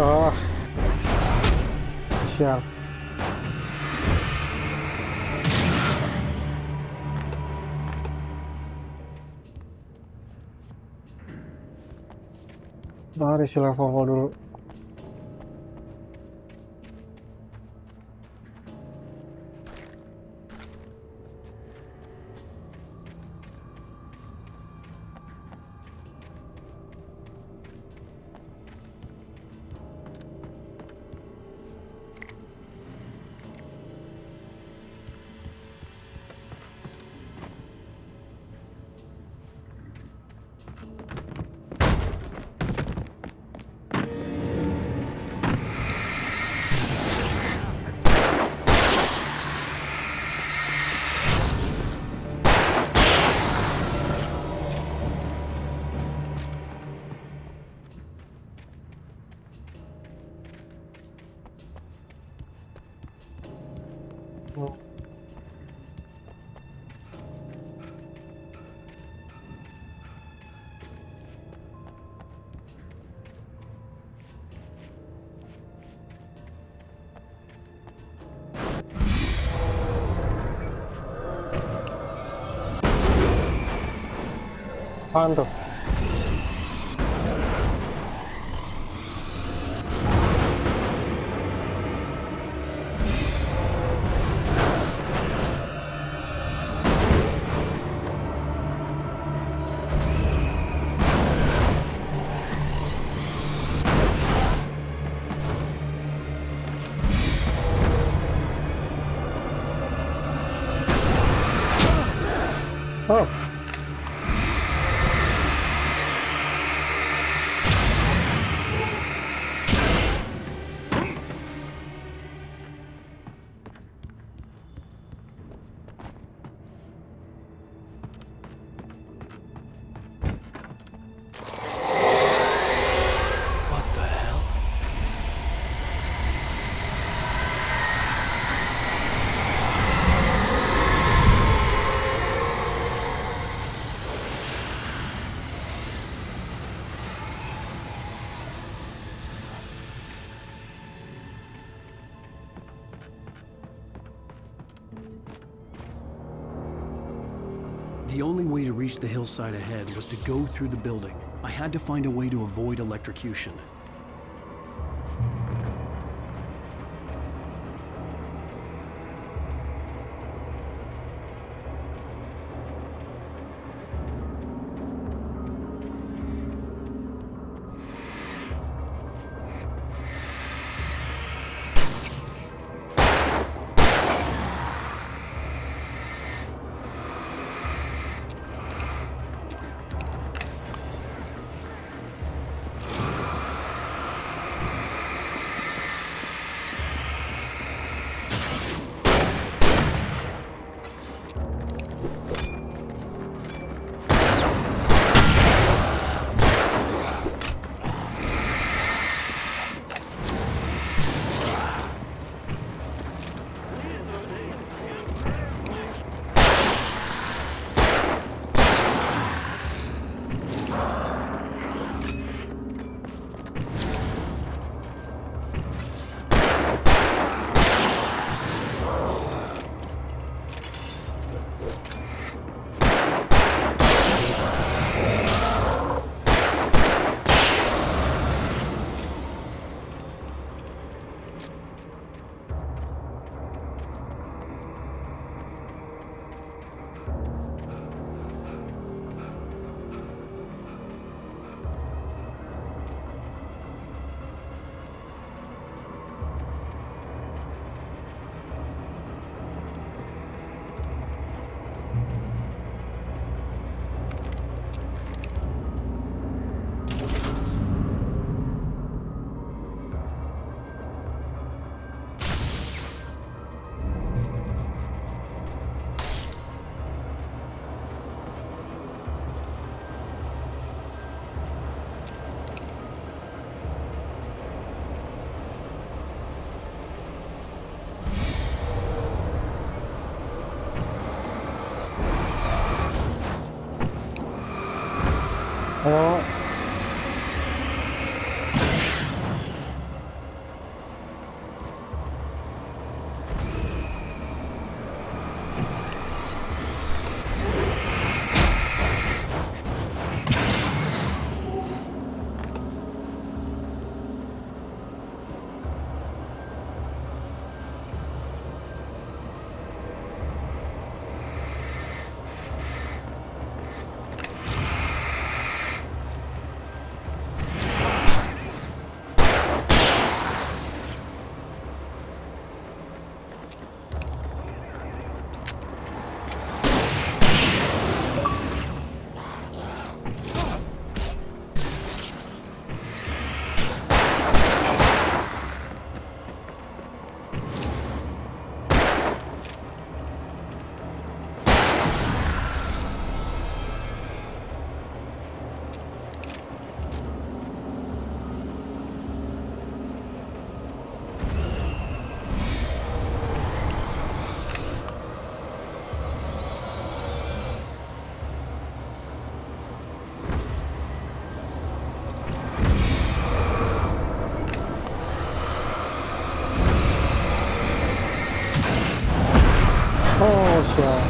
Oh, sial. Mari isi level dulu. Apaan tuh? Oh. What the hell? The only way to reach the hillside ahead was to go through the building. I had to find a way to avoid electrocution. Oh. Oh, siap.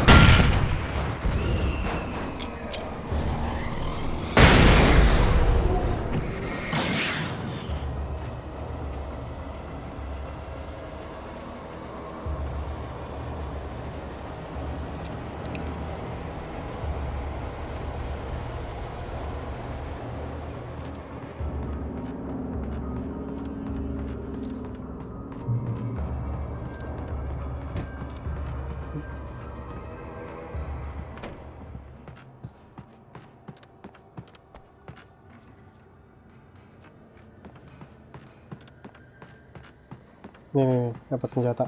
Nih, dapat senjata.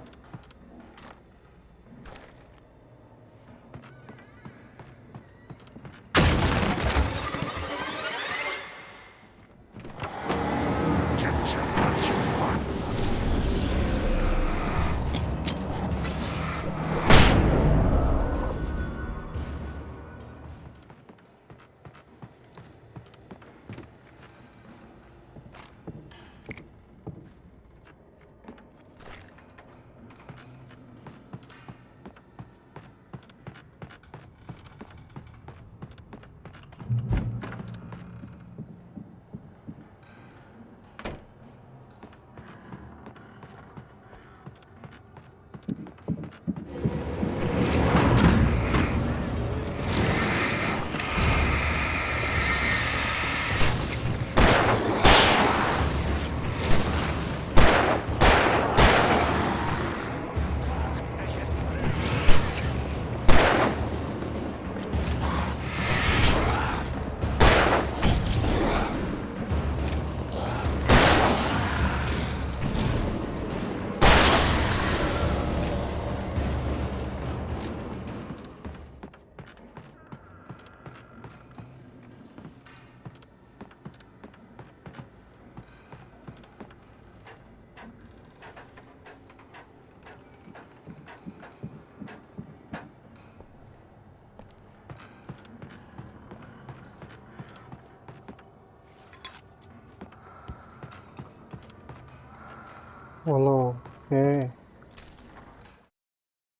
Walau, oke.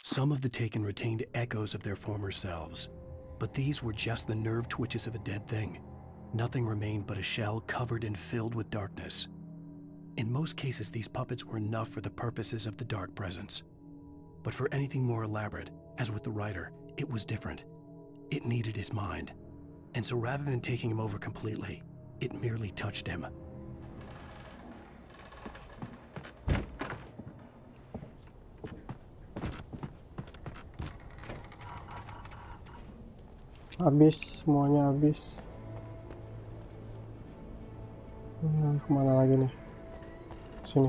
Some of the taken retained echoes of their former selves, but these were just the nerve twitches of a dead thing. Nothing remained but a shell covered and filled with darkness. In most cases, these puppets were enough for the purposes of the dark presence. But for anything more elaborate, as with the writer, it was different. It needed his mind. And so rather than taking him over completely, it merely touched him. Habis, semuanya habis. Kemana lagi nih? Sini.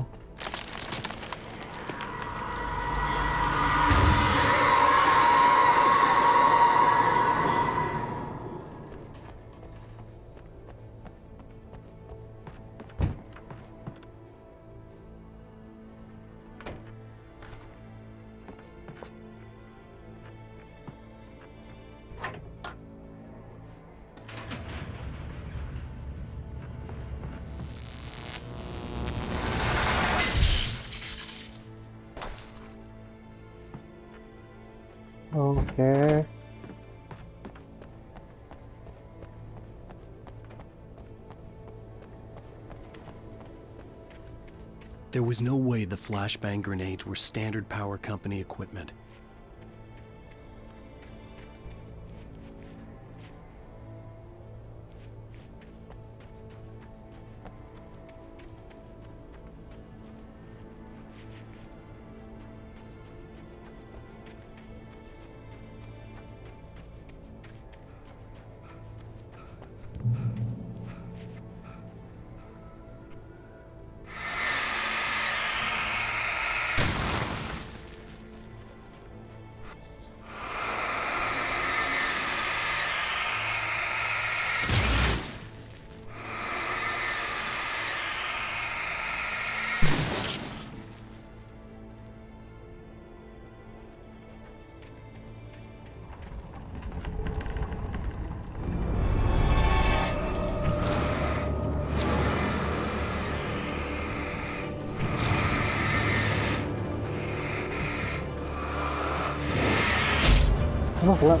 Oke. There was no way the flashbang grenades were standard power company equipment. Kena.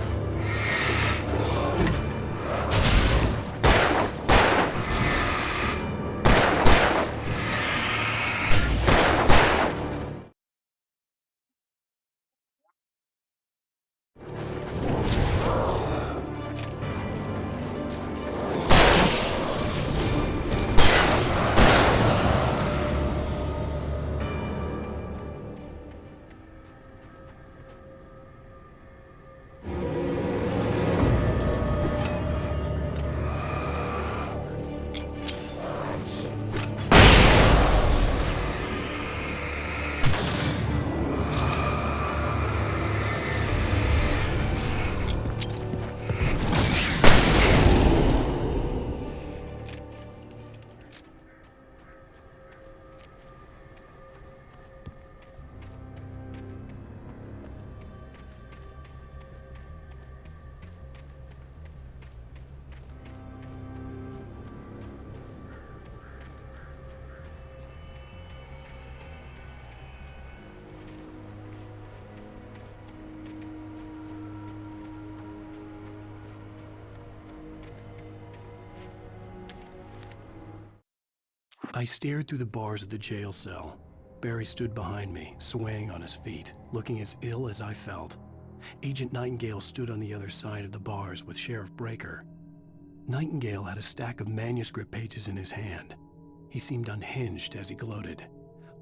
I stared through the bars of the jail cell. Barry stood behind me, swaying on his feet, looking as ill as I felt. Agent Nightingale stood on the other side of the bars with Sheriff Breaker. Nightingale had a stack of manuscript pages in his hand. He seemed unhinged as he gloated.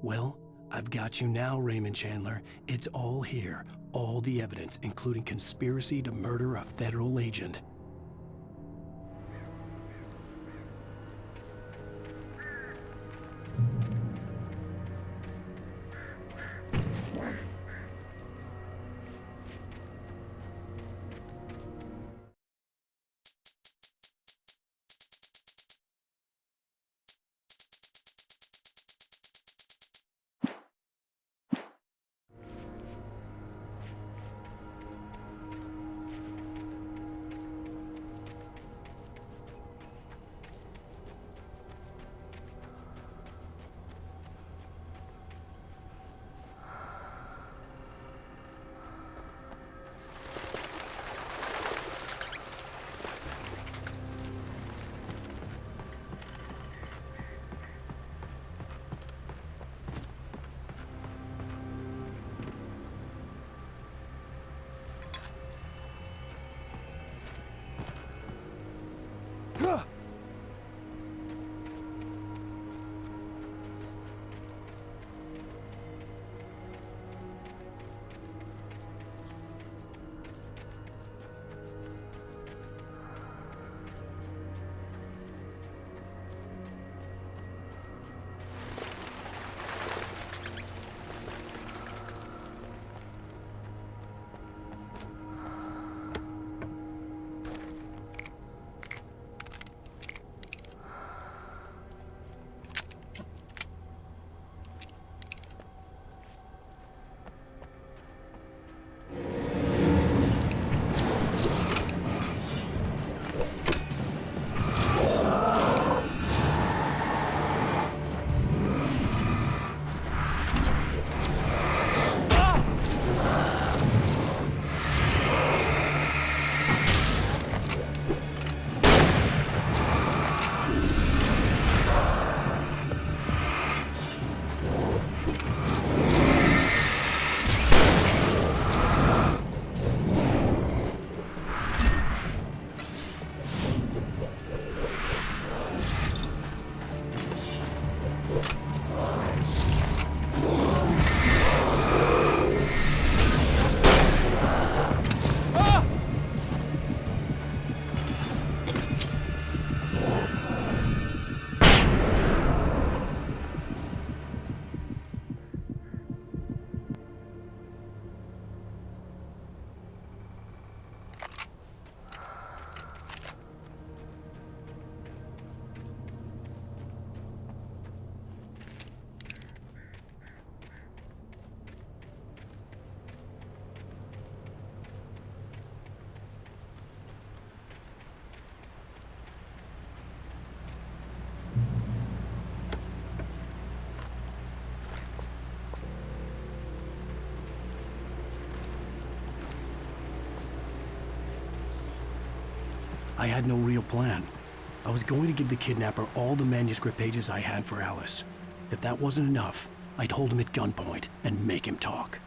Well, I've got you now, Raymond Chandler. It's all here. All the evidence, including conspiracy to murder a federal agent. I had no real plan. I was going to give the kidnapper all the manuscript pages I had for Alice. If that wasn't enough, I'd hold him at gunpoint and make him talk.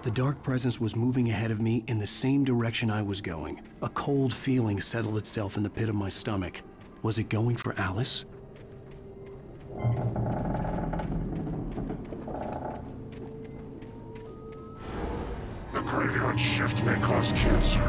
The dark presence was moving ahead of me in the same direction I was going. A cold feeling settled itself in the pit of my stomach. Was it going for Alice? The graveyard shift may cause cancer.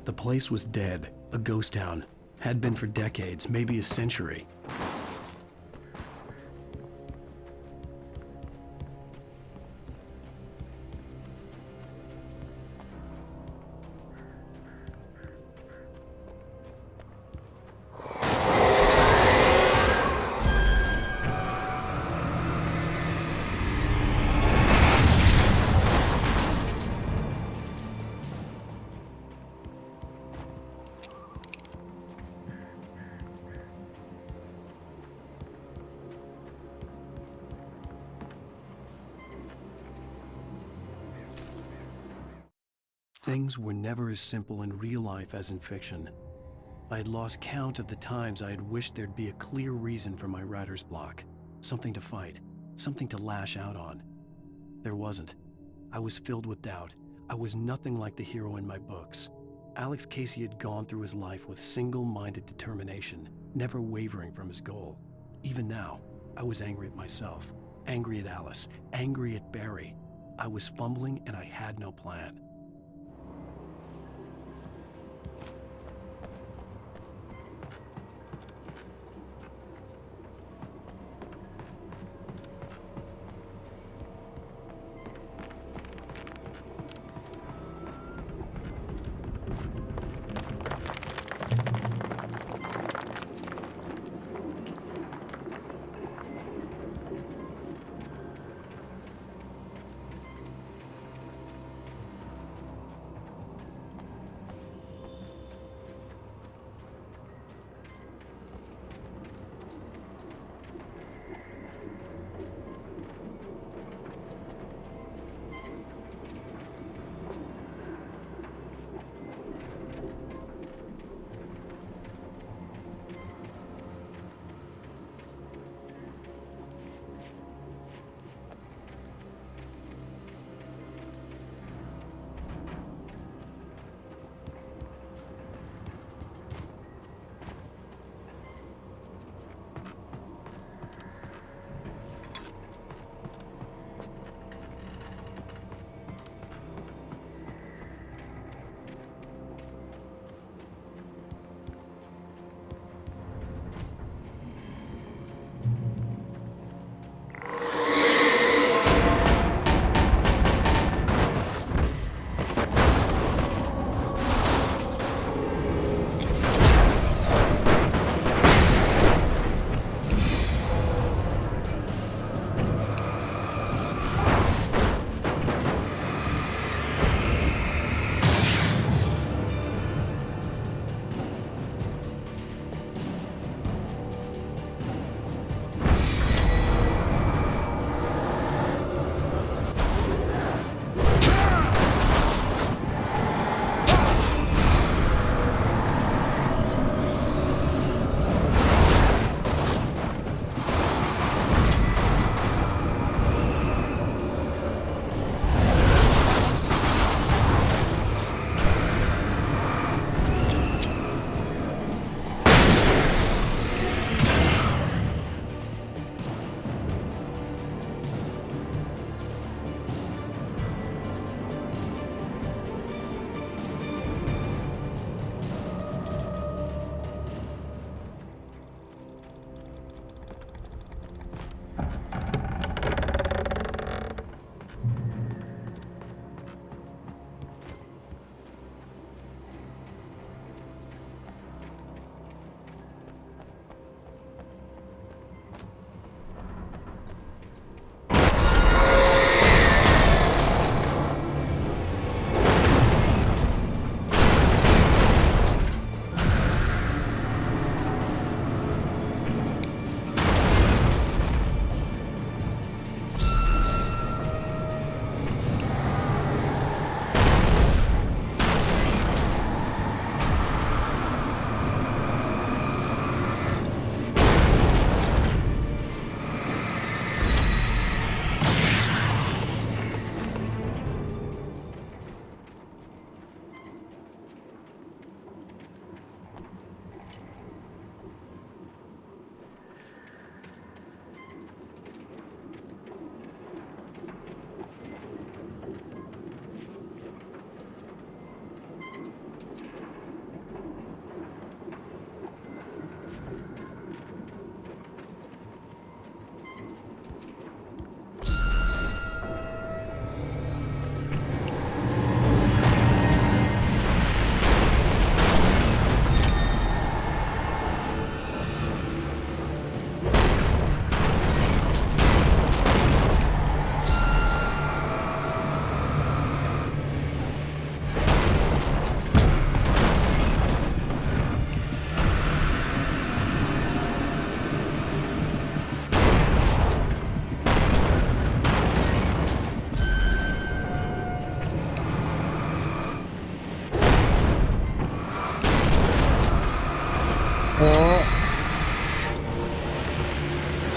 The place was dead, a ghost town. Had been for decades, maybe a century. Things were never as simple in real life as in fiction. I had lost count of the times I had wished there'd be a clear reason for my writer's block. Something to fight, something to lash out on. There wasn't. I was filled with doubt. I was nothing like the hero in my books. Alex Casey had gone through his life with single-minded determination, never wavering from his goal. Even now, I was angry at myself, angry at Alice, angry at Barry. I was fumbling and I had no plan.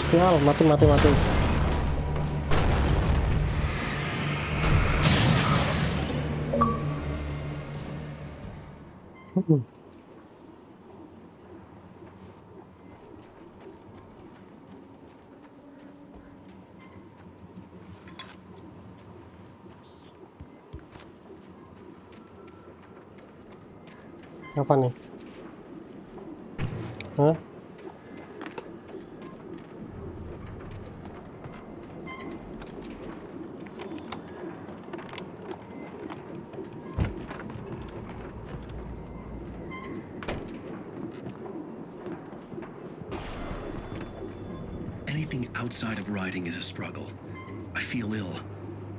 Sial, mati. Apa nih? Hah? Anything outside of writing is a struggle. I feel ill.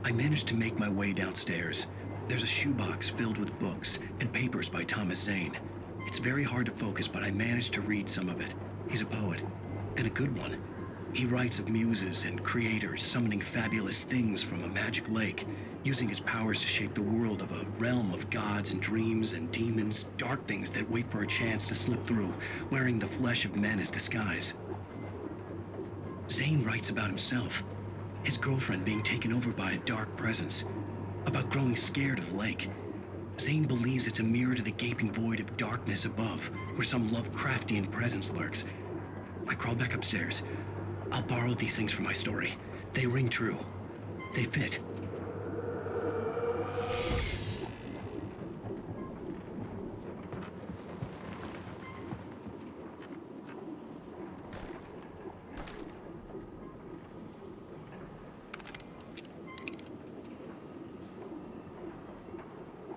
I managed to make my way downstairs. There's a shoebox filled with books and papers by Thomas Zane. It's very hard to focus, but I managed to read some of it. He's a poet, and a good one. He writes of muses and creators summoning fabulous things from a magic lake, using his powers to shape the world of a realm of gods and dreams and demons, dark things that wait for a chance to slip through, wearing the flesh of men as disguise. Zane writes about himself, his girlfriend being taken over by a dark presence, about growing scared of the lake. Zane believes it's a mirror to the gaping void of darkness above, where some Lovecraftian presence lurks. I crawl back upstairs. I'll borrow these things for my story. They ring true. They fit.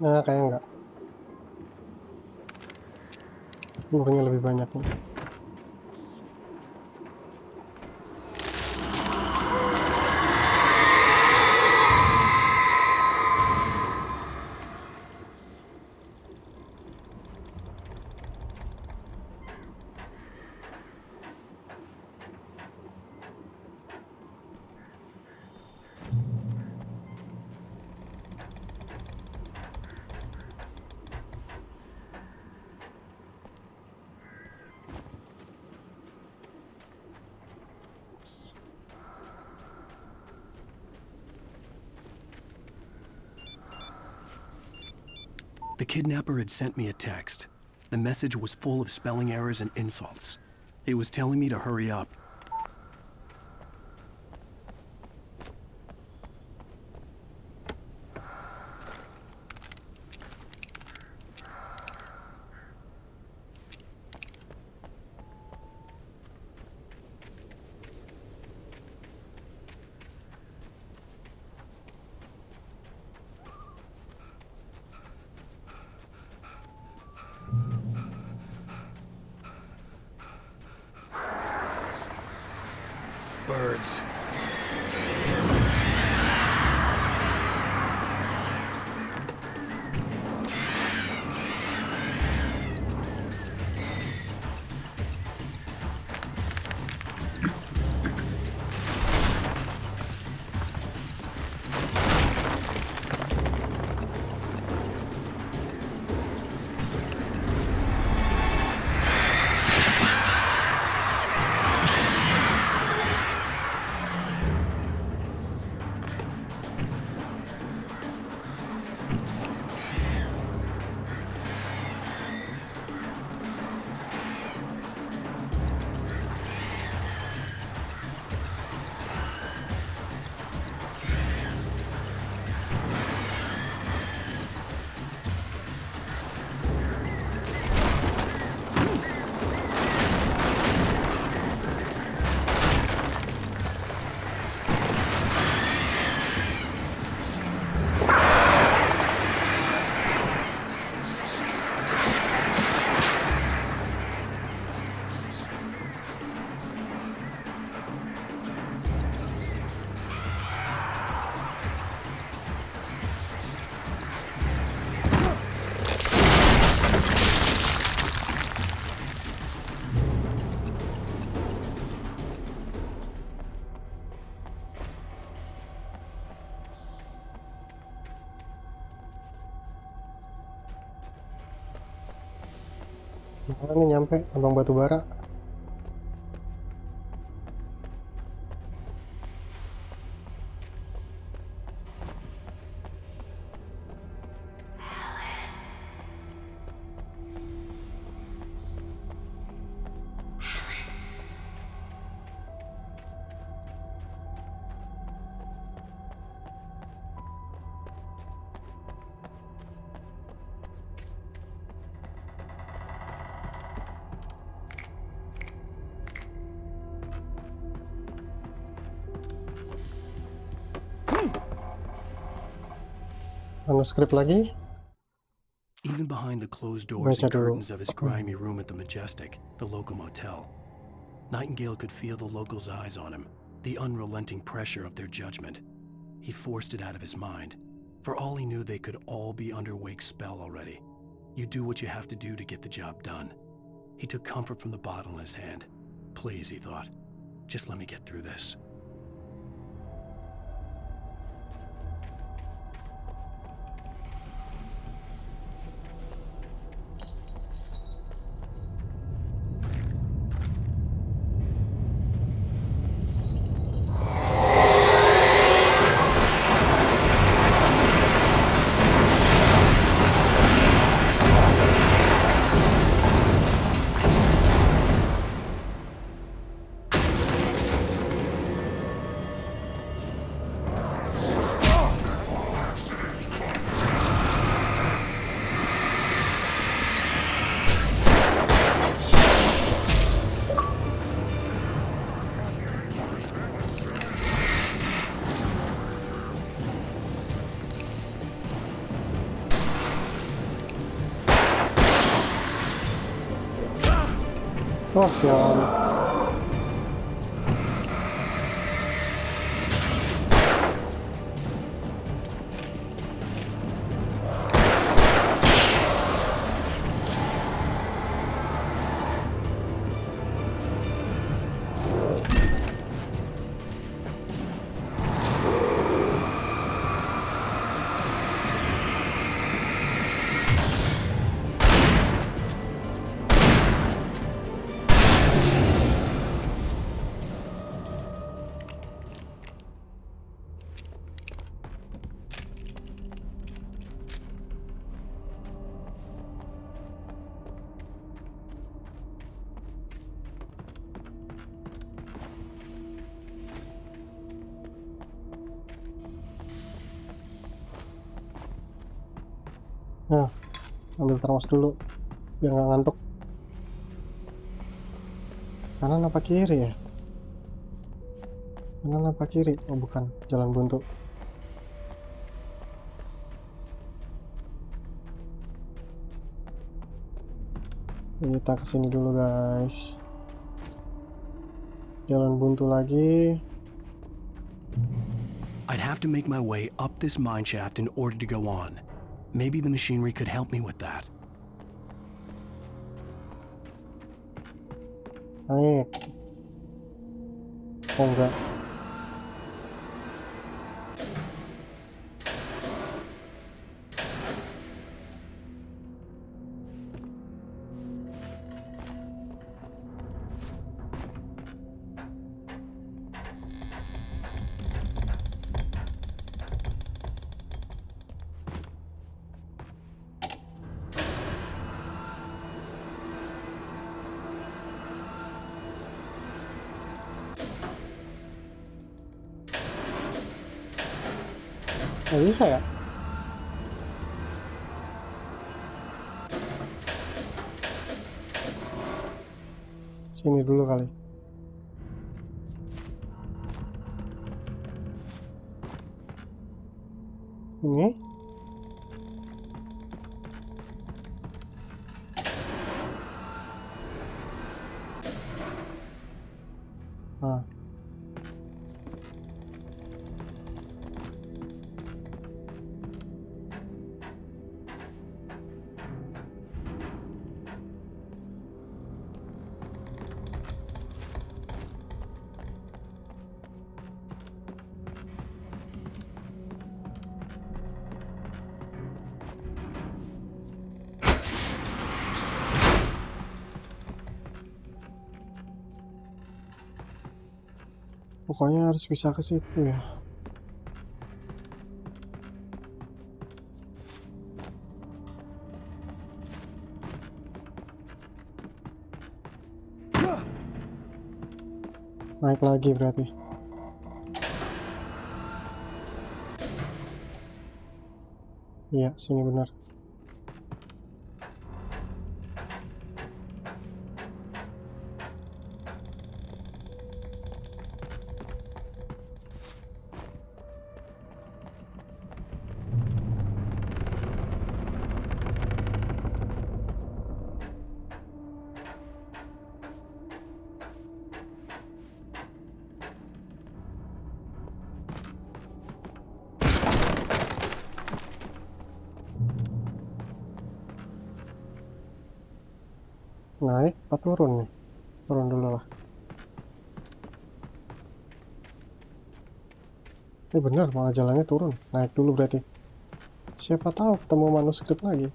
Nah, kayak enggak. Bukannya lebih banyak nih. The kidnapper had sent me a text. The message was full of spelling errors and insults. It was telling me to hurry up. Birds. Mana nih nyampe tambang batu bara? Manuskrip lagi. Even behind the closed doors Baca and dulu. curtains of his grimy room at the Majestic, the local motel, Nightingale could feel the locals' eyes on him, the unrelenting pressure of their judgment. He forced it out of his mind. For all he knew, they could all be under Wake's spell already. You do what you have to do to get the job done. He took comfort from the bottle in his hand. Please, he thought, just let me get through this. Oh, sialan. Nah, ambil termos dulu biar nggak ngantuk. Kanan apa kiri ya? Kanan apa kiri? Oh bukan, jalan buntu. Kita kesini dulu guys. Jalan buntu lagi. I'd have to make my way up this mine shaft in order to go on. Maybe the machinery could help me with that. Naik. Oh enggak. Nggak bisa ya? Sini dulu kali. Sini. Nah. Pokoknya harus bisa ke situ ya. Naik lagi berarti. Iya, sini benar. Naik apa turun nih? Turun dulu lah. Bener, malah jalannya turun. Naik dulu berarti. Siapa tahu ketemu manuskrip lagi.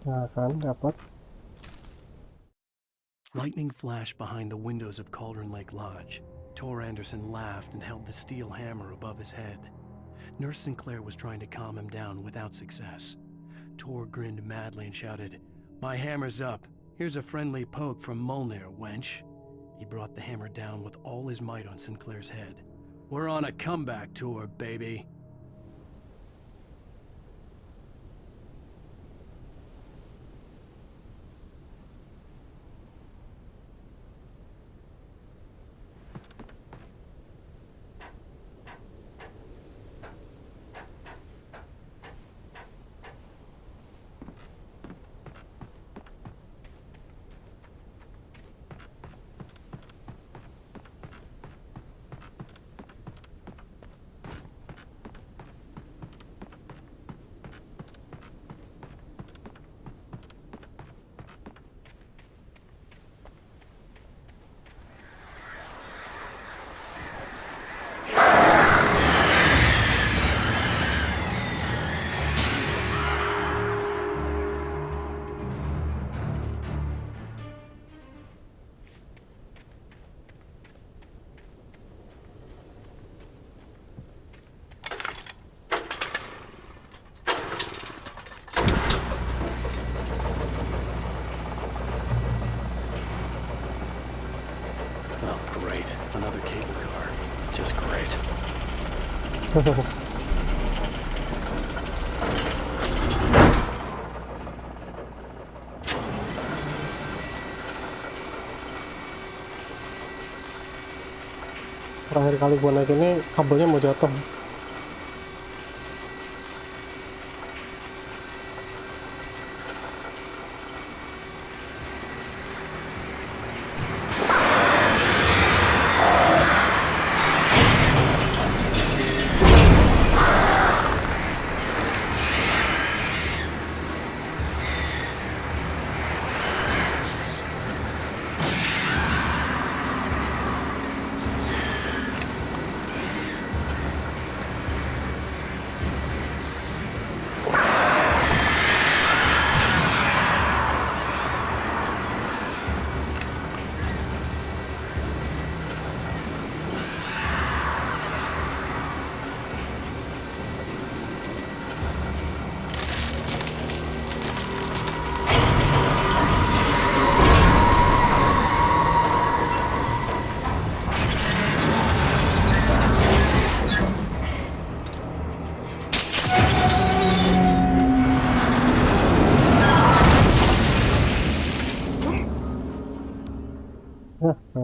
Nah kan, dapat. Lightning flashed behind the windows of Cauldron Lake Lodge. Tor Anderson laughed and held the steel hammer above his head. Nurse Sinclair was trying to calm him down without success. Tor grinned madly and shouted, "My hammer's up. Here's a friendly poke from Molnir, wench." He brought the hammer down with all his might on Sinclair's head. "We're on a comeback tour, baby." Great. Another cable car. Just great. Terakhir kali gua naik ini kabelnya mau jatuh.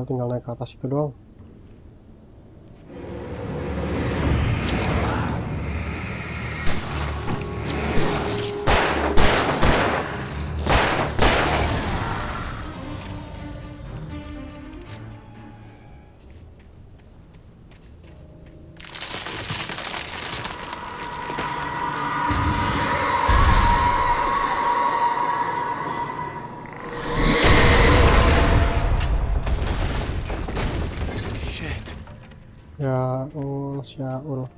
Tinggal naik ke atas itu doang. Syaul.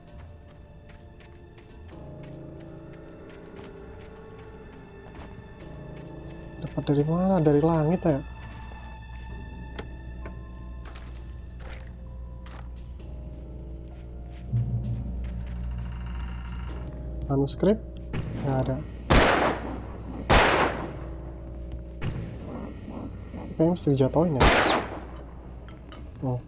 Dapat dari mana? Dari langit ya? Manuskrip? Nggak ada. Kayaknya mesti dijatuhin ya. Oh,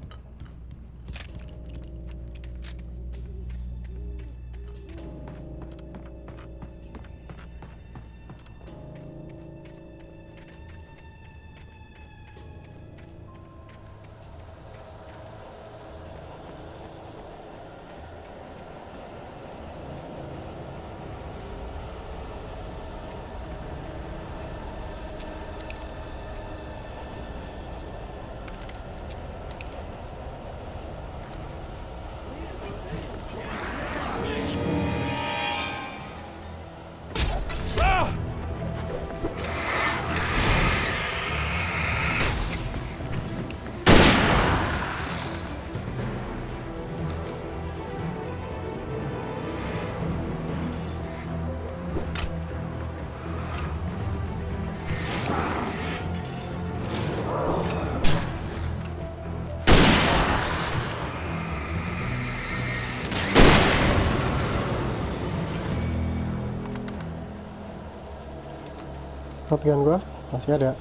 Shotgun gua masih ada.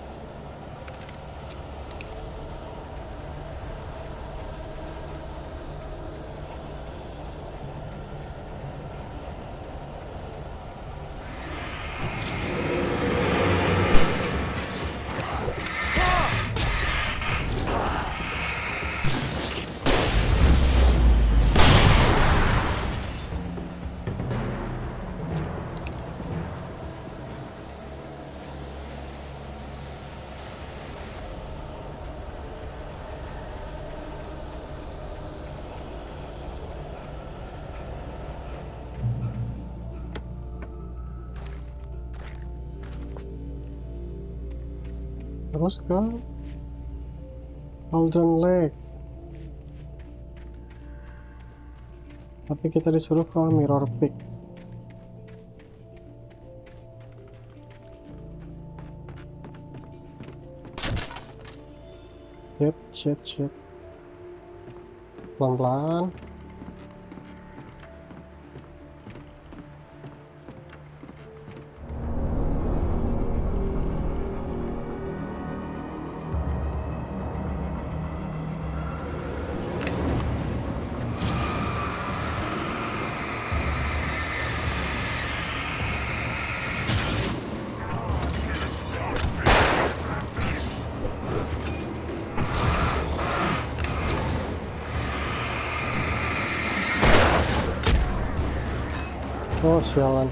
Terus ke Cauldron Lake, tapi kita disuruh ke Mirror Peak. Shit. Pelan-pelan. Oh, sialan.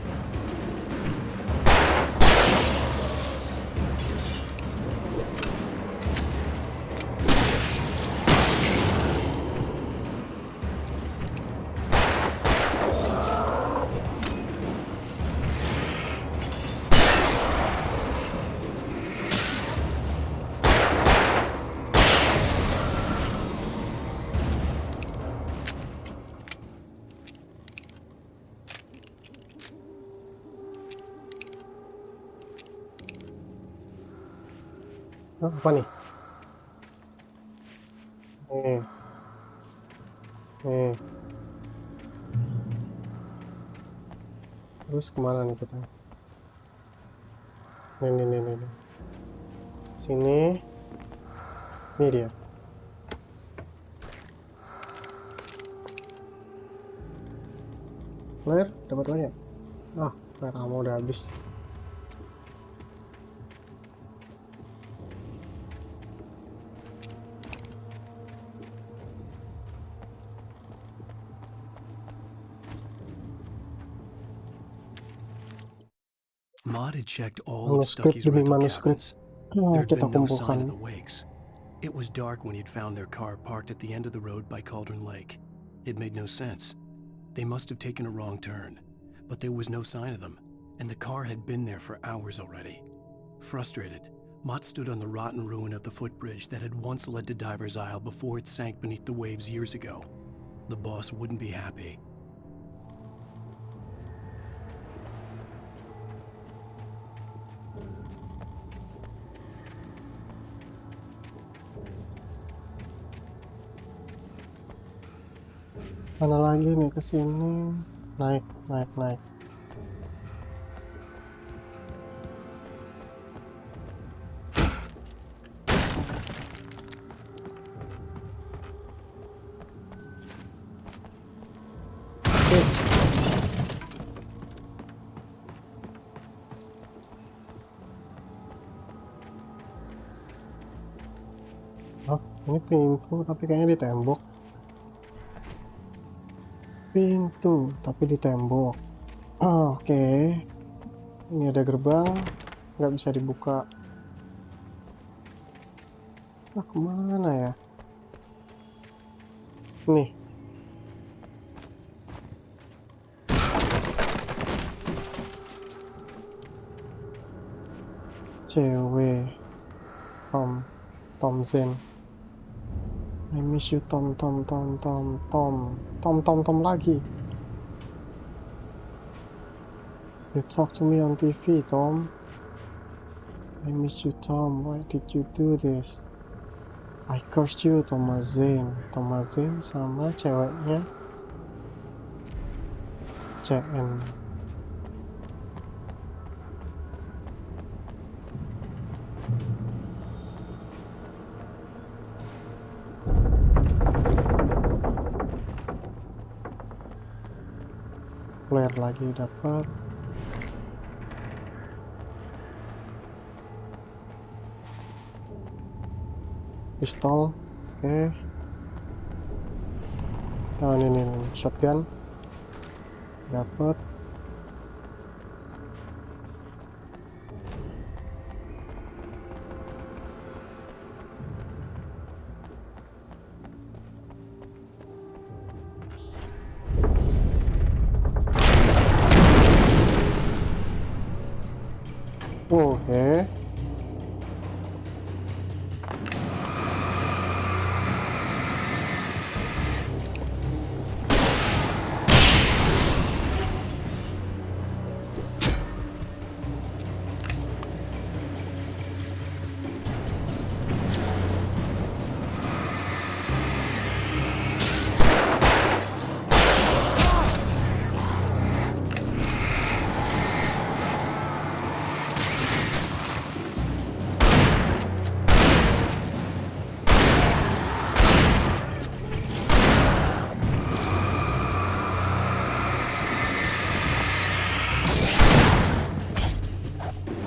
Apa nih? Terus kemana nih kita? Nih. Sini. Ini dia. Flare, dapat lagi ya? Flare ammo udah habis. Maud had checked all of Manuskrip Stucky's demi rental manuskrip. cabins. There had Kita been no sign kumpulkan. of the wakes. It was dark when he'd found their car parked at the end of the road by Cauldron Lake. It made no sense. They must have taken a wrong turn, but there was no sign of them, and the car had been there for hours already. Frustrated, Mott stood on the rotten ruin of the footbridge that had once led to Diver's Isle before it sank beneath the waves years ago. The boss wouldn't be happy. Mana lagi nih ke sini? Naik. Ini pintu tapi kayaknya di tembok. Pintu tapi di tembok. Oke. Ini ada gerbang, nggak bisa dibuka. Kemana ya? Nih. Cewek. Tom Zen. I miss you Tom lagi. You talk to me on TV, Tom. I miss you, Tom. Why did you do this? I cursed you, Thomas Zane sama ceweknya CN. Flare lagi dapat. Pistol, oke. Nah ini shotgun dapat. Oke.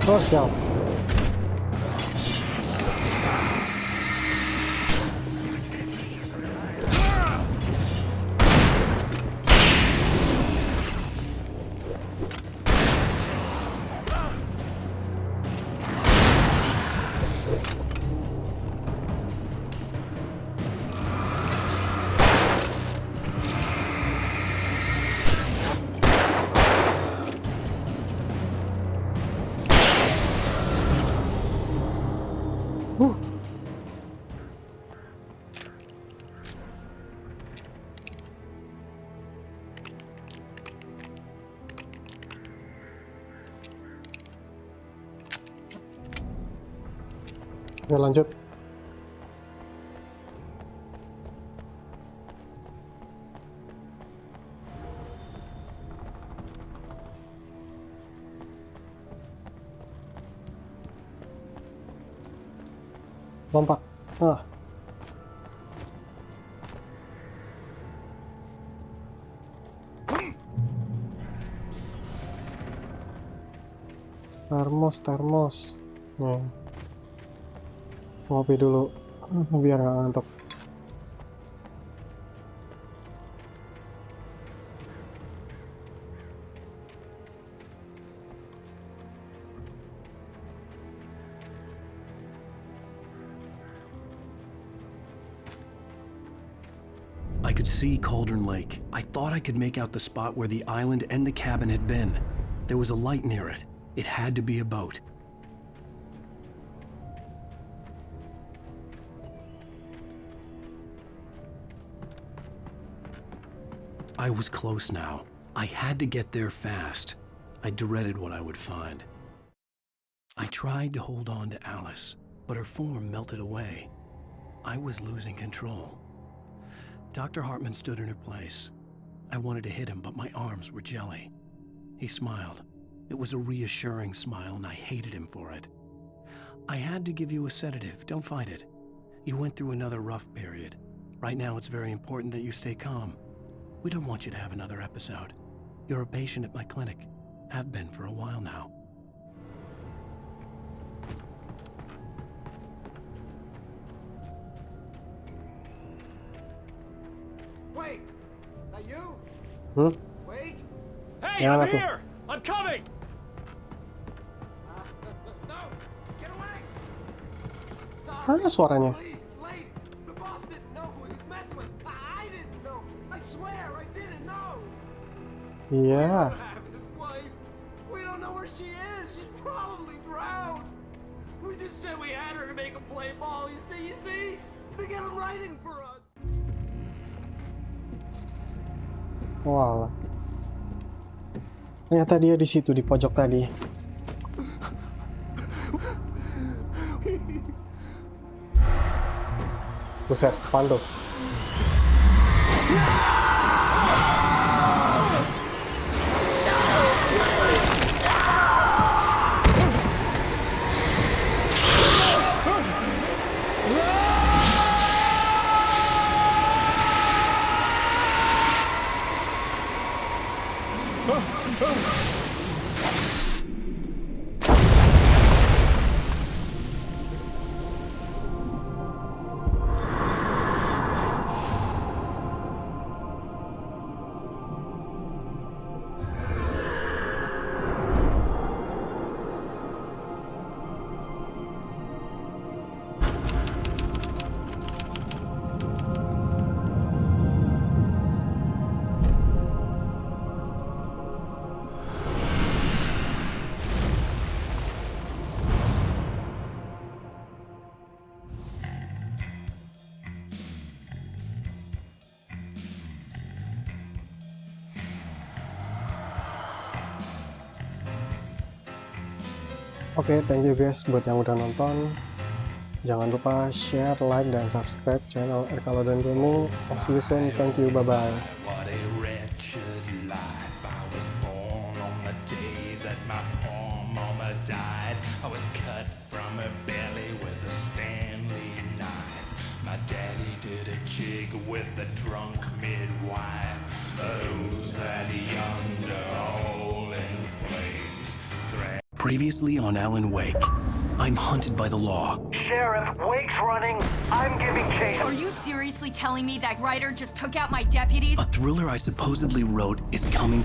Oh, siap. Oke, lanjut. Lompat. Ah. Termos. Nih. Ngopi dulu biar nggak ngantuk. I could see Cauldron Lake. I thought I could make out the spot where the island and the cabin had been. There was a light near it. It had to be a boat. I was close now. I had to get there fast. I dreaded what I would find. I tried to hold on to Alice, but her form melted away. I was losing control. Dr. Hartman stood in her place. I wanted to hit him, but my arms were jelly. He smiled. It was a reassuring smile, and I hated him for it. I had to give you a sedative. Don't fight it. You went through another rough period. Right now, it's very important that you stay calm. We don't want you to have another episode. You're a patient at my clinic. Have been for a while now. Wait! That you? Wait! Hey, I'm here! I'm coming! No! Get away! Mana suaranya? Please, it's late. The boss didn't know who he was messing with. I didn't know. I swear, I didn't know. Iya. His wife. We don't know where she is. She's probably drowned. We just said we had her to make him play ball. You see? To get him writing for us. Walah. Ternyata dia di situ di pojok tadi. Buset, apaan tuh? Oke, thank you guys buat yang udah nonton. Jangan lupa share, like, dan subscribe channel Erkalodon Gaming. I'll see you soon. Thank you. Bye-bye. What a wretched life. I was born on the day that my poor mama died. I was cut from her belly with a Stanley knife. My daddy did a jig with a drunk midwife. Who's that yonder all in flames? Previously on Alan Wake, I'm hunted by the law. Sheriff, Wake's running. I'm giving chase. Are you seriously telling me that writer just took out my deputies? A thriller I supposedly wrote is coming